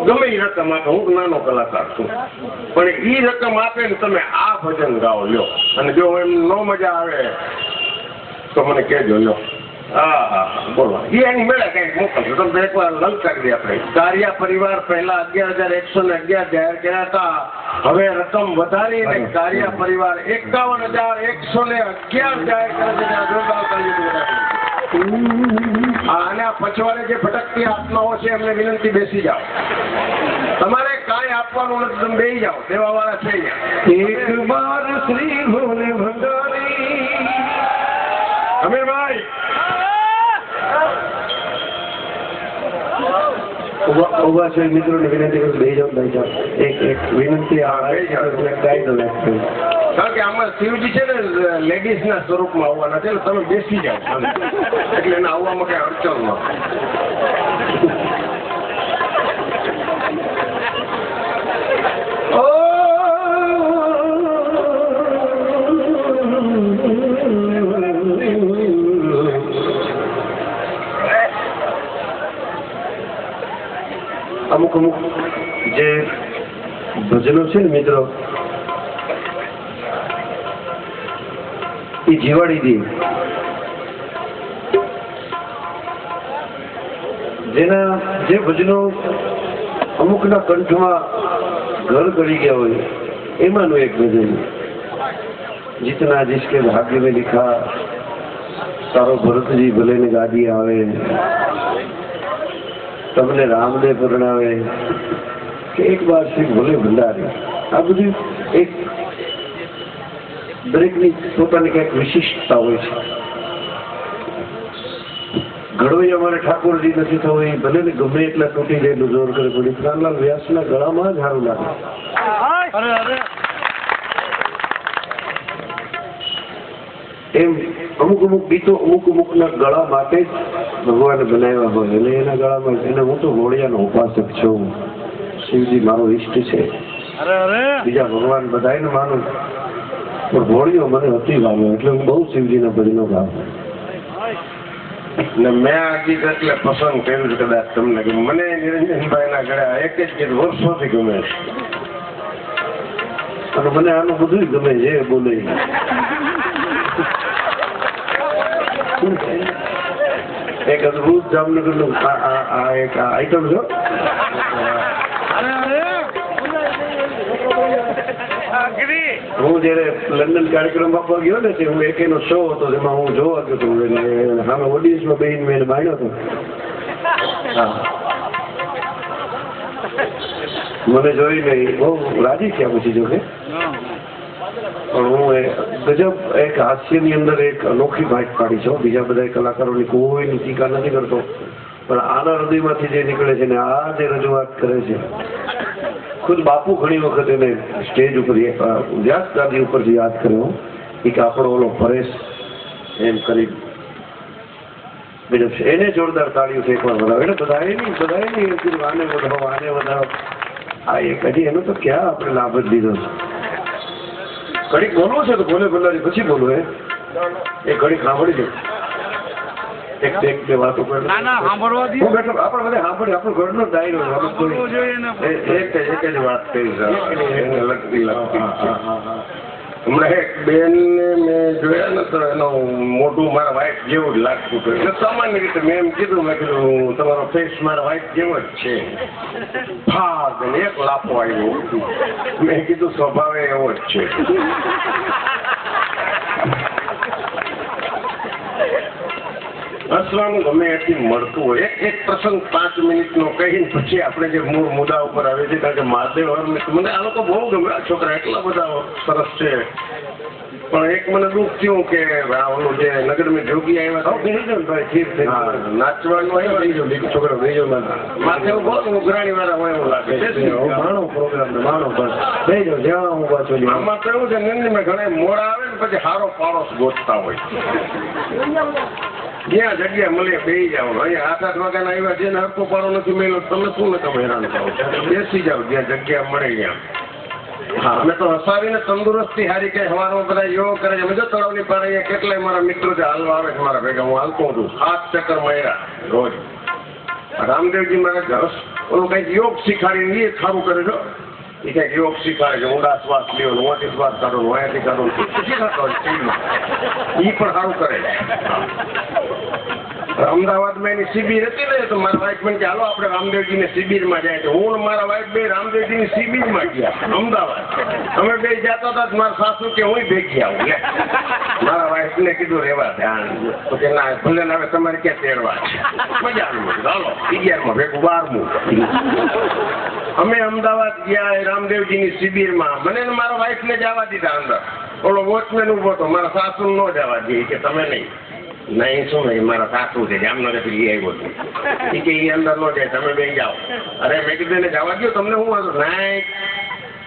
ગમે એ રકમ આપે, હું નાનો કલાકાર છું, પણ એ રકમ આપે ને તમે આ ભજન ગાઓ લ્યો. અને જો એમ ન મજા આવે તો મને કહેજો લ્યો. હા બોલો. એની મેળા કઈક મોકલજો. તમે એકવાર લંકારી દે. આપણે કાર્યા પરિવાર પહેલા 11,111 જાહેર કર્યા હતા. હવે રકમ વધારીને કાર્યા પરિવાર 51,111 જાહેર કરે છે. અને આ પછવાડે જે ભટકતી આત્માઓ છે એમને વિનંતી બેસી જાઓ. તમારે કાંઈ આપવાનું નથી, તમે બેસી જાઓ. દેવા વાળા છે. એક બાર શ્રી ભોલે ભંડારી અમીરભાઈ ઉભા છે મિત્રોને વિનંતી કરું બે જાઓ ભાઈ જાઓ. એક વિનંતી ગાઈ દો. કારણ કે આમાં શિવજી છે ને લેડીઝ ના સ્વરૂપમાં આવવાના છે. તમે બેસી જાઓ એટલે એને આવવામાં કઈ અડચણ ન. અમુક જે ભજનો છે ને મિત્રો એ જીવાડી દે. જેના જે ભજનો અમુકના કંઠમાં ઘર કરી ગયા હોય એમાંનું એક ભજન જીતના जिसके भाग्य में लिखा तारो भरतजी भले ने गादी આવે તમને રામને પરણાવે કે એક બાર શ્રી ભોલે ભંડારી. આ બધું એક દરેકની પોતાની કંઈક વિશિષ્ટતા હોય છે. ઘડોઈ અમારે ઠાકોરજી નથી થવું એ ભલે ને ગમે એટલા તૂટી જાય જોર કરે પડી પ્રાણલાલ વ્યાસના ગળામાં જ સારું લાગે. એમ અમુક ગીતો અમુકના ગળા માટે જ ભગવાને બનાવ્યા હોય અને એના ગળામાં એને હું તો ઘોડિયાનો ઉપાસક છું. શિવજી મારો ઈષ્ટ છે બીજા ભગવાન બધાને માનું પણ ભોળીઓ મને અતિ ભાવે એટલે હું બહુ શિવજીના ભજનો ગાઉં. ને મેં હકીકત એટલે પસંદ કર્યું છે કદાચ તમને કે મને નિરંજનભાઈના ગળા એક જ ગીત વર્ષોથી ગમે છે. અને મને આનું બધું ગમે છે બોલે. એક અદભુત જામનગરનું એક આઈટમ છે. હું જયારે લંડન કાર્યક્રમ આપવા ગયો ને હું એક એનો શો હતો જેમાં હું જોવા ગયો હતો એટલે સામે ઓડિયન્સમાં બેન મેં બાણ્યો હતો. મને જોઈને બહુ રાજી થયા પછી જો કે પણ હું ગજબ એક હાસ્યની અંદર એક અનોખી ભાગ પાડી છું. બીજા બધા કલાકારોની કોઈની ટીકા નથી કરતો પણ આના હૃદયમાંથી જે નીકળે છે ને આ જે રજૂઆત કરે છે ખુદ બાપુ ઘણી વખત એને સ્ટેજ ઉપર વ્યાસ ગાદી ઉપરથી યાદ કર્યો કે આપણો ઓલો પરેશ એમ કરી બીજું છે એને જોરદાર તાળીઓ છે એકવાર વધારો એટલે બધાએ નહીં એમ કીધું આને વધારો આ એક હજી એનો તો ક્યાં આપણે લાભ જ લીધો છે. ઘડીક બોલવું છે તો બોલે બોલારી પછી બોલવું એ ઘડીક સાંભળી જાય એક બે વાતો કરે આપણે બધા સાંભળીએ આપણો ઘરનો ડાયરો એક જ વાત કહી એને લગતી હમણાં એક બેનને મેં જોયા ને તો એનું મોઢું મારા વાઈફ જેવું જ લાગતું હતું. એટલે સામાન્ય રીતે મેં એમ કીધું મેં કીધું તમારો ફેસ મારા વાઈફ જેવો જ છે. ફાગ અને એક લાફો આવ્યો મેં કીધું સ્વભાવે એવો જ છે. હસવાનું ગમે એથી મળતું હોય એક પ્રસંગ 5 મિનિટનો કહીને પછી આપણે જે મૂળ મુદ્દા ઉપર આવે છે કારણ કે મહાદેવ મને આ લોકો બહુ ગમે આ છોકરા એટલા બધા સરસ છે પણ એક મને દુઃખ થયું કે ઓલું જે નગરમાં જોગી આવ્યા નાચવાનું આવ્યો છોકરા માથે એવું બહુ ઉઘરાણી વાળા હોય એવું લાગે માણો પ્રોગ્રામ માણો બસ થઈ જાવ જ્યાં હું પાછું આમાં તો એવું છે નિર્ણયમાં ઘણા મોડા આવે ને પછી હારો પાડોશ ગોતતા હોય જ્યાં જગ્યા મળે બેસી જાવ. અહીંયા 8 વાગ્યાના આવ્યા છે ને હરકો પાડો નથી મેળો તમે શું ને તમે હેરાન થાવ બેસી જાવ જ્યાં જગ્યા મળે ત્યાં. હા અમે તો હસાવીને તંદુરસ્તી હારી કે સવારમાં બધા યોગ કરે છે. અમે જો તળાવની પાર અહીંયા કેટલાય મારા મિત્રો જે હાલવા આવે છે મારા ભેગા હું હાલતો છું 7 ચક્કર માર્યા રોજ. રામદેવજી મારા ઓલું કંઈક યોગ શીખાડીને એ સારું કરે છો એ કંઈક યોગ શીખાડે છે ઊંડા શ્વાસ લ્યો મોટી શ્વાસ કાઢો વાયાથી કાઢો એ પણ સારું કરે છે. અમદાવાદમાં એની શિબિર હતી ને તો મારા વાઈફ મને કે હાલો આપણે રામદેવજીની શિબિરમાં જાય છે. હું મારા વાઈફ બે રામદેવજીની શિબિરમાં ગયા અમદાવાદ. અમે બે જતા હતા મારા સાસુ કે હું ભેગી આવું મારા વાઈફને કીધું રેવા ધ્યાન તો કે ના ભલે ને હવે તમારે ક્યાં તેડવા છે મજા આવી હાલો 11માં ભેગું 12મું. અમે અમદાવાદ ગયા રામદેવજીની શિબિરમાં મને મારા વાઈફને જવા દીધા અંદર. ઓલો વોચમેન ઉભો હતો મારા સાસુ ન જવા દે કે તમે નહીં નહીં શું નહીં મારા સાસુ છે જામનગર થી આવ્યો હતો એ કે એ અંદર નો જાય તમે બે જાઓ. અરે મેં કીધું એને જવા દો તમને શું વાંધો નહીં.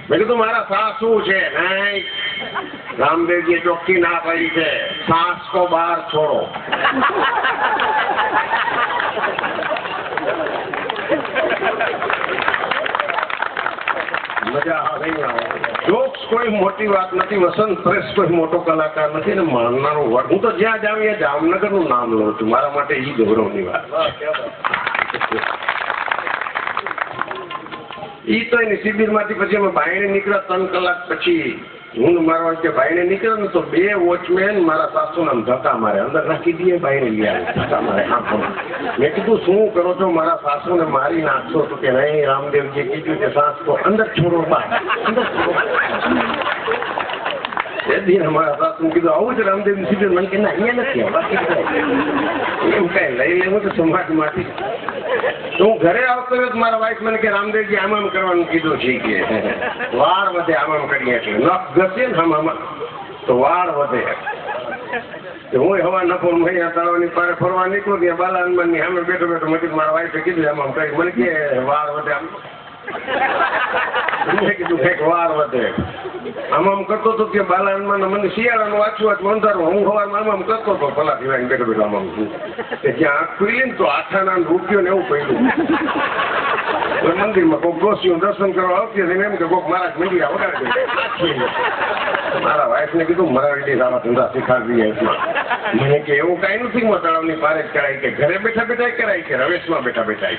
મેં કીધું મારા સાસુ છે નહીં રામદેવજીએ ચોખ્ખી ના પાડી છે સાસ તો બહાર છોડો. મજા આવે જોક્સ કોઈ મોટી વાત નથી. વસંત પ્રેસ કોઈ મોટો કલાકાર નથી ને માનનારો વર્ગ. હું તો જ્યાં જાઉં એ જામનગરનું નામ લઉં છું. મારા માટે એ ગૌરવની વાત. ઈ તો એની શિબિરમાંથી પછી અમે બાયણે નીકળ્યા 3 કલાક પછી હું મારા કે બાયણે નીકળ્યો ને તો 2 વોચમેન મારા સાસુને ધક્કા મારે અંદર નાખી દઈએ બાયણે લઈ આવે ધક્કા મારે. મેં કીધું શું કરો છો મારા સાસુને મારી નાખશો તો કે નહીં રામદેવજી કીધું કે સાસ તો અંદર છોડો બહાર અંદર છોડો. મારા સાસુ કીધું આવું છે રામદેવની શિબિર મને કે ના અહીંયા નથી એમ કઈ લઈ લેવું તો સમાજમાંથી. તો હું ઘરે આવતો રહ્યો મારા વાઈફ મને કે રામદેવજી આમ કરવાનું કીધું છે કે વાળ વધે આમ કરીએ એટલે નખ ઘસે ને આમાં તો વાળ વધે. હું હવા નફો અહીંયા તળાવની પારે ફરવા નીકળું ત્યાં બાલા હનુમાનની સામે બેઠો મજી મારા વાઈફે કીધું આમ કરી મને કે વાળ વધે આમ મેં કીધું કંઈક વાર વધે. આમ કરતો હતો કે બાલાનમાં મને શિયાળાનું વાંચવું અંધારું હું સવારમાં આમ કરતો હતો ભલા પીવાને બેઠો બેઠો આમ કે જ્યાં આંખ ખુલી ને તો આઠાના રૂપિયો ને એવું પડ્યું મંદિરમાં કોઈક ડોસીઓ દર્શન કરવા આવતી હતી એમ કે કોઈક મારા મંદિર વગાડી મારા વાઈફને કીધું મરાઠી આવા ધંધા શીખાડી એમાં મને કે એવું કાંઈ નથી માં તળાવની પારે જ કરાય કે ઘરે બેઠા બેઠા કરાય કે રવેશમાં બેઠા બેઠા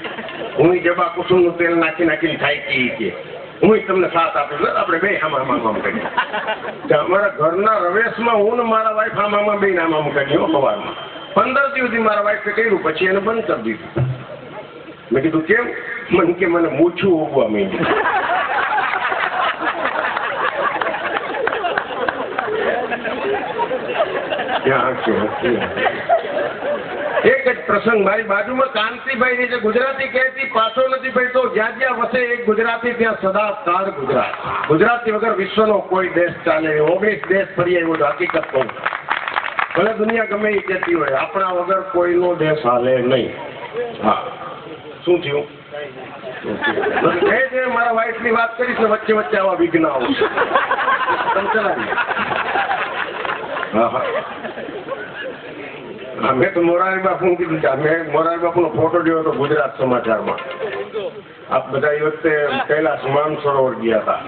હું જબા કુસુમનું તેલ નાખી નાખીને થાય કે હું તમને સાથ આપું આપણે બે આમ કરીએ અમારા ઘરના રવેશમાં હું ને મારા વાઈફ આમ બે આમ કરીએ સવારમાં 15 દિવસથી મારા વાઈફે કર્યું પછી એને બંધ કરી દીધું. મેં કીધું કેમ? મને કે મને મૂછું ઉગવા માંડ્યું. એક જ પ્રસંગ મારી બાજુમાં કાંતિભાઈ ની જે ગુજરાતી કહેતી પાછો નથી પડતો જ્યાં જ્યાં વસે એક ગુજરાતી ત્યાં સદા કાળ ગુજરાત. ગુજરાતી વગર વિશ્વનો કોઈ દેશ ચાલે 19 દેશ ફરી આવ્યો હકીકત કહું ભલે દુનિયા ગમે એ કહેતી હોય આપણા વગર કોઈનો દેશ હાલે નહીં. હા શું થયું? મારા વાઈફ ની વાત કરીશ ને વચ્ચે વચ્ચે આવા વિઘ્ન આવશે. હા હા મેં તો મોરારી બાપુ કીધું મેં મોરારી બાપુ નો ફોટો જોયો હતો ગુજરાત સમાચારમાં. આપ બધા એ વખતે કૈલાસ માનસરોવર ગયા હતા.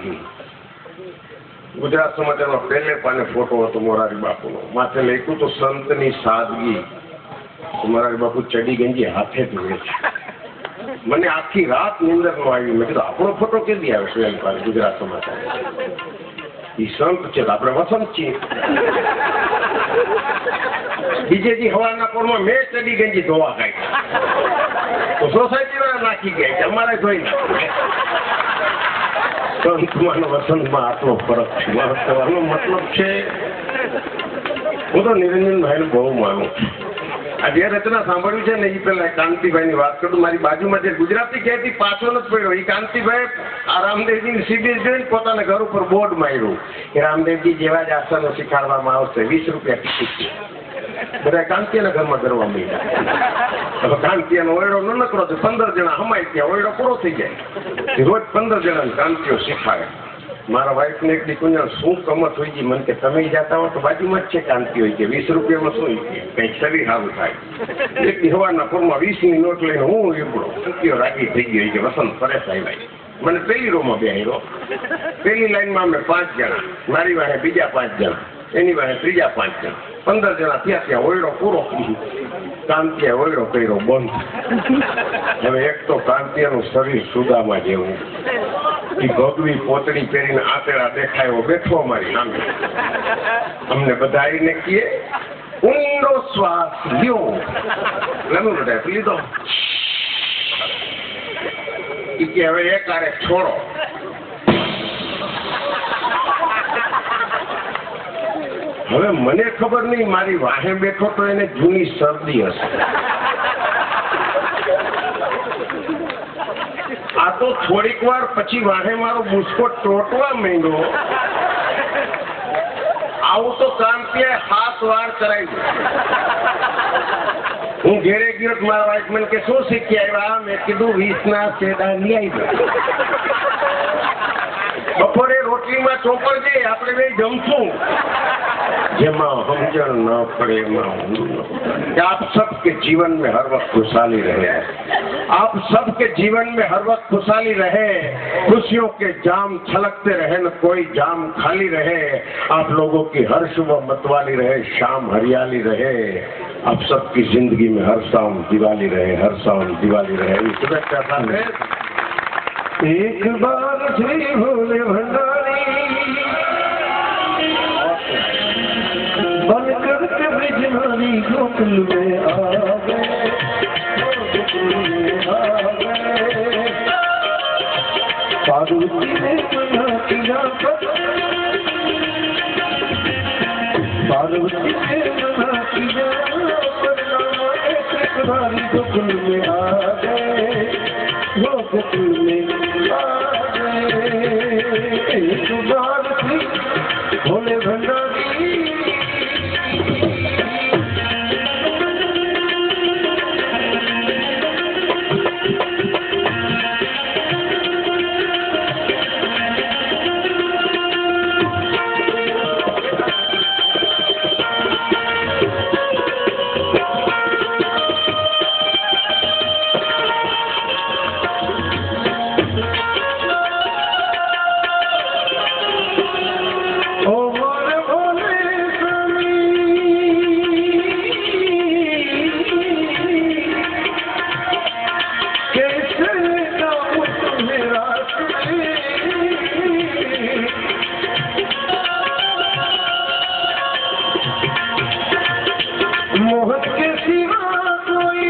ગુજરાત સમાચારમાં પહેલે પાને ફોટો હતો મોરારી બાપુનો. માથે લખ્યું તો સંતની સાદગી. મોરારી બાપુ ચડી ગંજી હાથે ધોવે છે. મને આખી રાત નીંદર નો આવી. મેં કીધું આપણો ફોટો કેદી આવે છે ગુજરાત સમાચાર? એ સંત છે આપણે વસંત છીએ. બીજેજી હવાના પોરમાં મેં ચડી ગંજી ધોવા કાઢી તો સોસાયટી વાળા નાખી ગયા છે અમારે ધોઈ નાખી. સંતમાં વસંતમાં આટલો ફરક છે. મારો કહેવાનો મતલબ છે હું તો નિરંજનભાઈને બહુ માનું છું. આ જે રચના સાંભળ્યું છે ને એ પેલા કાંતિભાઈ ની વાત કરું. મારી બાજુમાં જે ગુજરાતી કહેતી પાછો નથી પડ્યો એ કાંતિભાઈ આ રામદેવજીની સીબીએસ જોઈને પોતાના ઘર ઉપર બોર્ડ માર્યું કે રામદેવજી જેવા જ આસનો શીખાડવામાં આવશે 20 રૂપિયા ટિકિટ છે. બધા કાંતિયાના ઘરમાં કરવા માંડ્યા. કાંતિયાનો ઓયડો ન નકરો તો 15 જણા હમાય ત્યાં ઓયડો પૂરો થઈ જાય. રોજ 15 જણા કાંતિઓ શીખાડે. મારા વાઈફ ને એક દીકું શું કમત હોય છે મને કે તમે જતા હો તો બાજુમાં જ છે કાંતિ હોય કે 20 રૂપિયામાં શું કંઈક શરીર સારું થાય. એક હવાના પૂરમાં 20 ની નોટ લઈને હું એકડો કાંતિઓ રાગી થઈ ગઈ કે વસંત પરેશ આવ્યા. મને પેલી રોમાં બેહાડ્યો. પેલી લાઈનમાં અમે 5 જણા, મારી વાહે બીજા 5 જણા, એની વાહે ત્રીજા 5 જણા, 15 જણા ત્યાં ત્યાં ઓયડો પૂરો. કાંતિયા ઓયડો કર્યો બંધ. હવે એક તો કાંતિયાનું શરીર સુદામાં જેવું. એ ભગવી પોતળી પહેરીને આતેડા દેખાયો બેઠો અમારી સામે. અમને બધા આવીને કહે ઊંડો શ્વાસ લ્યો. લમ્યું બધા લીધો. એ કે હવે એક આરે છોડો. હવે મને ખબર નહીં મારી વાહે બેઠો તો એને જૂની શરદી હશે. આ તો થોડીક વાર પછી વાહે મારો બુસકો ટોટવા માંડ્યો. આવું તો કાંતિએ 7 વાર કરાવ્યું. હું ઘેરે ગયો મારા વાઈફ મને કે શું શીખી આવ્યા? મેં કીધું 20 ના સેડા લઈ આવ્યો. બપોરે રોટલીમાં ચોપડ દે આપણે બે જમશું. જેમાં સમજણ न पड़े आप सबके जीवन में हर वक्त खुशहाली रहे. आप सबके जीवन में हर वक्त खुशहाली रहे. खुशियों के जाम छलकते रहे न कोई जाम खाली रहे. आप लोगों की हर सुबह मतवाली रहे, शाम हरियाली रहे. आप सबकी जिंदगी में हर शाम दिवाली रहे, हर शाम दिवाली रहे. शुभेच्छा સાથે एक बार श्री भोले भंडारी बनकर के ब्रिजवानी गोकुल में आ गए. पार्वती ने मना किया पार्वती ने मना किया ब्रिजवानी गोकुल में आ गए. वो गोकुल में आ गए. एक बार श्री भोले भंडारी सिवा कोई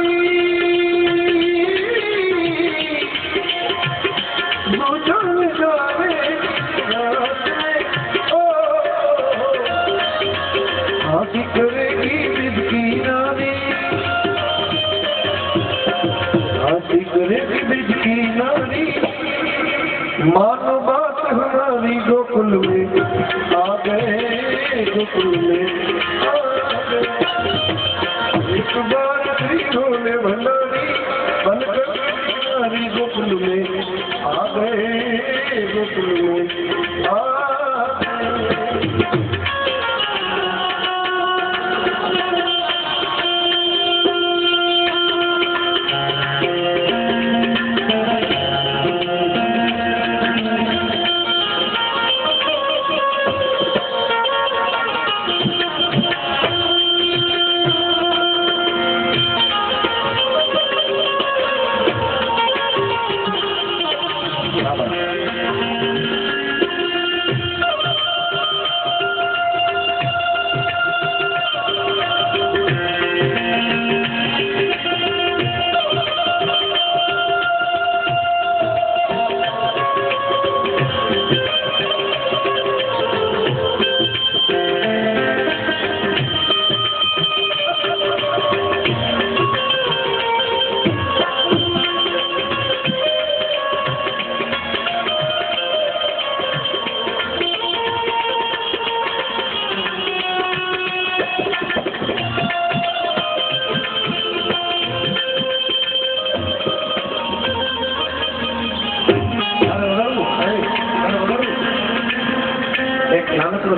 मुझे जावे आदि करेगी बिजकी नारी आदि करेगी बिजकी नारी मानो बात हमारी गोकुल में आ गए गोकुल में एक बार श्री भोले भंडारी बनकर हमारी गोकुल में आ गए गोकुल में आ गए।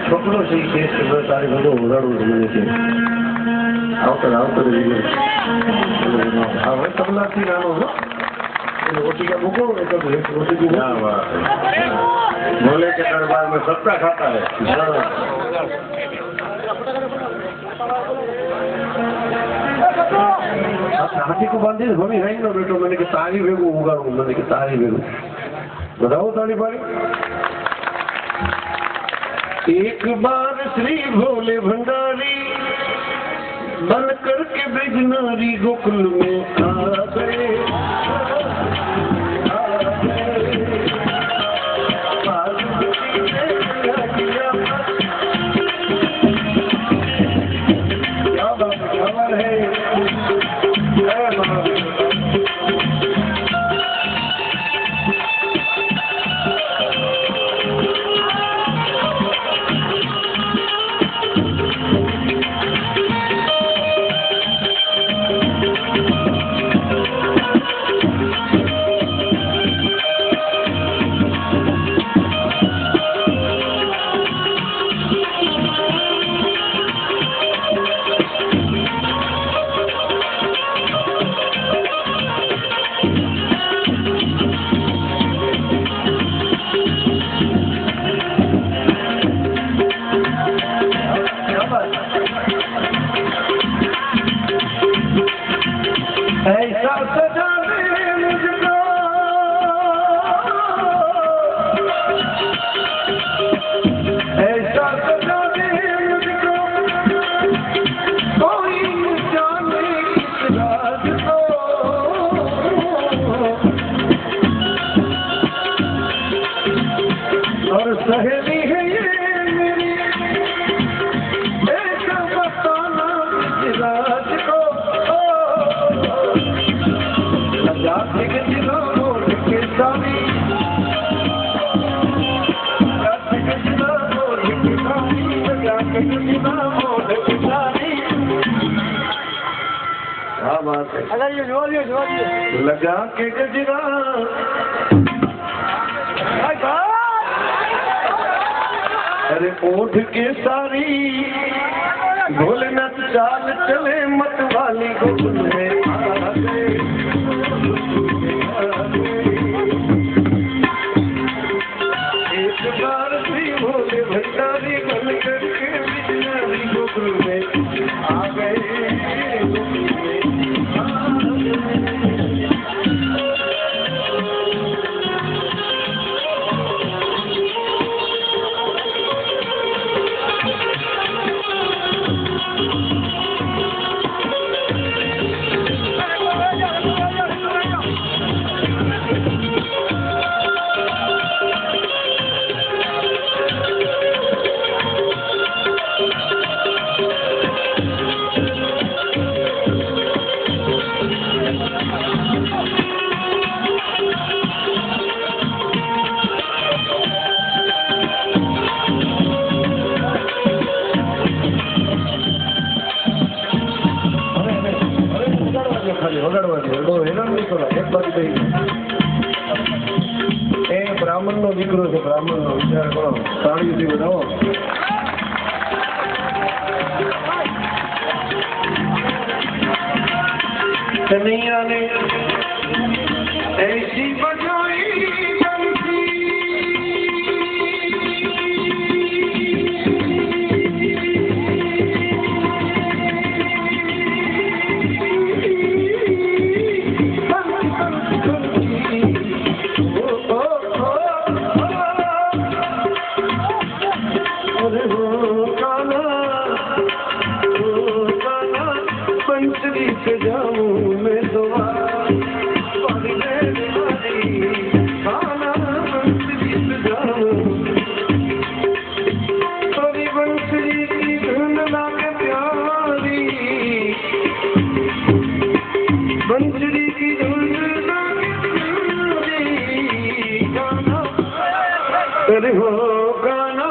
છોકરો છે એ કેસ કે તારે બધું ઉડાડવું મને છે આવતર હવે તબલાથી નાનો છો ઓટીકા મૂકો ઓટીકા बोले के दरबार में सबका खाता है हाथी को बांधी मम्मी है ना बेटो मैंने कि तारी भेगू उगाड़ू मैंने कि तारी भेगू बताओ ताली पारी। एक बार श्री भोले भंडारी बन करके ब्रजनारी गोकुल में आ गए क्या बात खबर है ऐसा सजा दे मुझको ऐसा सजा दे मुझको कोई जाने इस राज को और सहेली है ये मेरी ऐसा बताना इस राज को जाते के दिनों मोड़ के सारी जाते के दिनों मोड़ के सारी जाते के दिनों मोड़ के सारी क्या बात है अगर ये जोड़िए लगा के गजरा अरे ओठ के सारी भोलेनाथ चाल चले मत वाली गोकुल में आ गए एक बार श्री भोले भंडारी बन करके बिजनारी गोकुल में आ गए गोकुल में आ गए। ખાલી વગાડવા દે, બહુ હેરાન નહીં કરો. એક બાજુ થઈ એ બ્રાહ્મણનો દીકરો છે, બ્રાહ્મણનો વિચાર કરો. તાળીથી બધાવો. કનૈયા ને ऐसी बजाई बंसरी पे जाऊं मैं दोबारा बंसरी की धुन लागे प्यारी, बंसरी की धुन लागे प्यारी. गाना अरे हो गाना,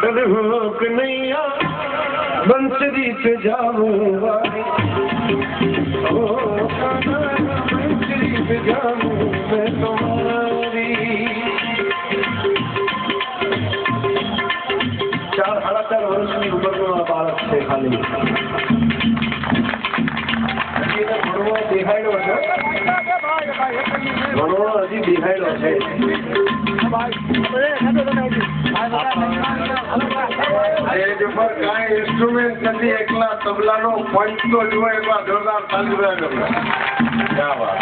अरे हो कन्हैया बंसरी पे जाऊंगा. ओ गाना बंसरी पे जाऊं मैं तुम्हारी. 4-4.5 વર્ષની ઉંમરનો બાળક છે ખાલી. એને ભણવો દેખાડ્યો છે, ભણવો હજી દેખાડ્યો છે. સ્ટેજ ઉપર કાંઈ ઇન્સ્ટ્રુમેન્ટ નથી, એકલા તબલાનો પંચ તો જુઓ, એકલા જોરદાર તાલી બજાવે. ક્યાં વાત.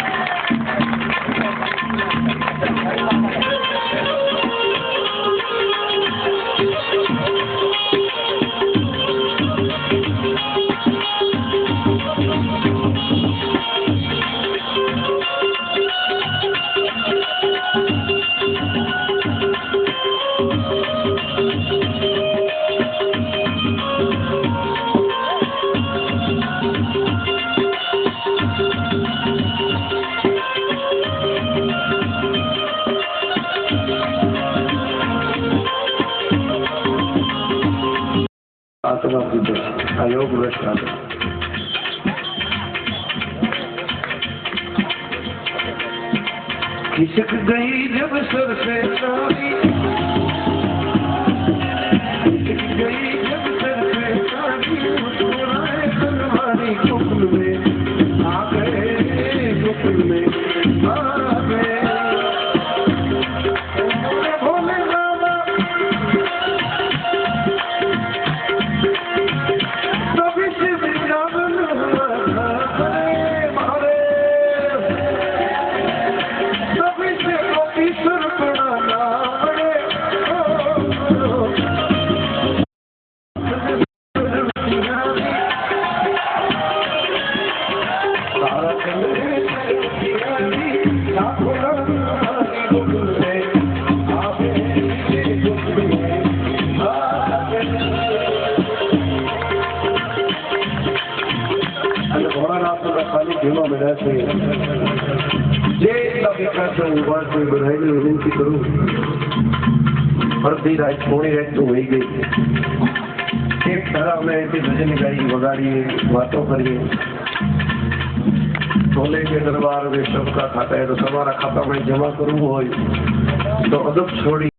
आत्मा पूजन अयोग वृक्ष खिसक गई जब सर से सारी, खिसक गई जब सर से सारी, मुस्कुराए हमारी कुकुल में आ गए, कुकुल में आ गए. भोले बाबा सभी से वृंदावन हमारे, सभी से गोपीश्वर प्रणाना बड़े. ખાલી ભીમા બધા છે, જેટલા વિકાસ ઉભા છે બધાને વિનંતી કરું. અડધી રાત પોણી રાત તો વહી ગઈ. એક ધારા અમે અહીંથી ભજન ગાઈ, વગાડીએ, વાતો કરીએ. બોલે કે દરબાર વે સબકા ખાતા है, तो તમારા ખાતામાં જમા કરવું હોય તો અદબ છોડી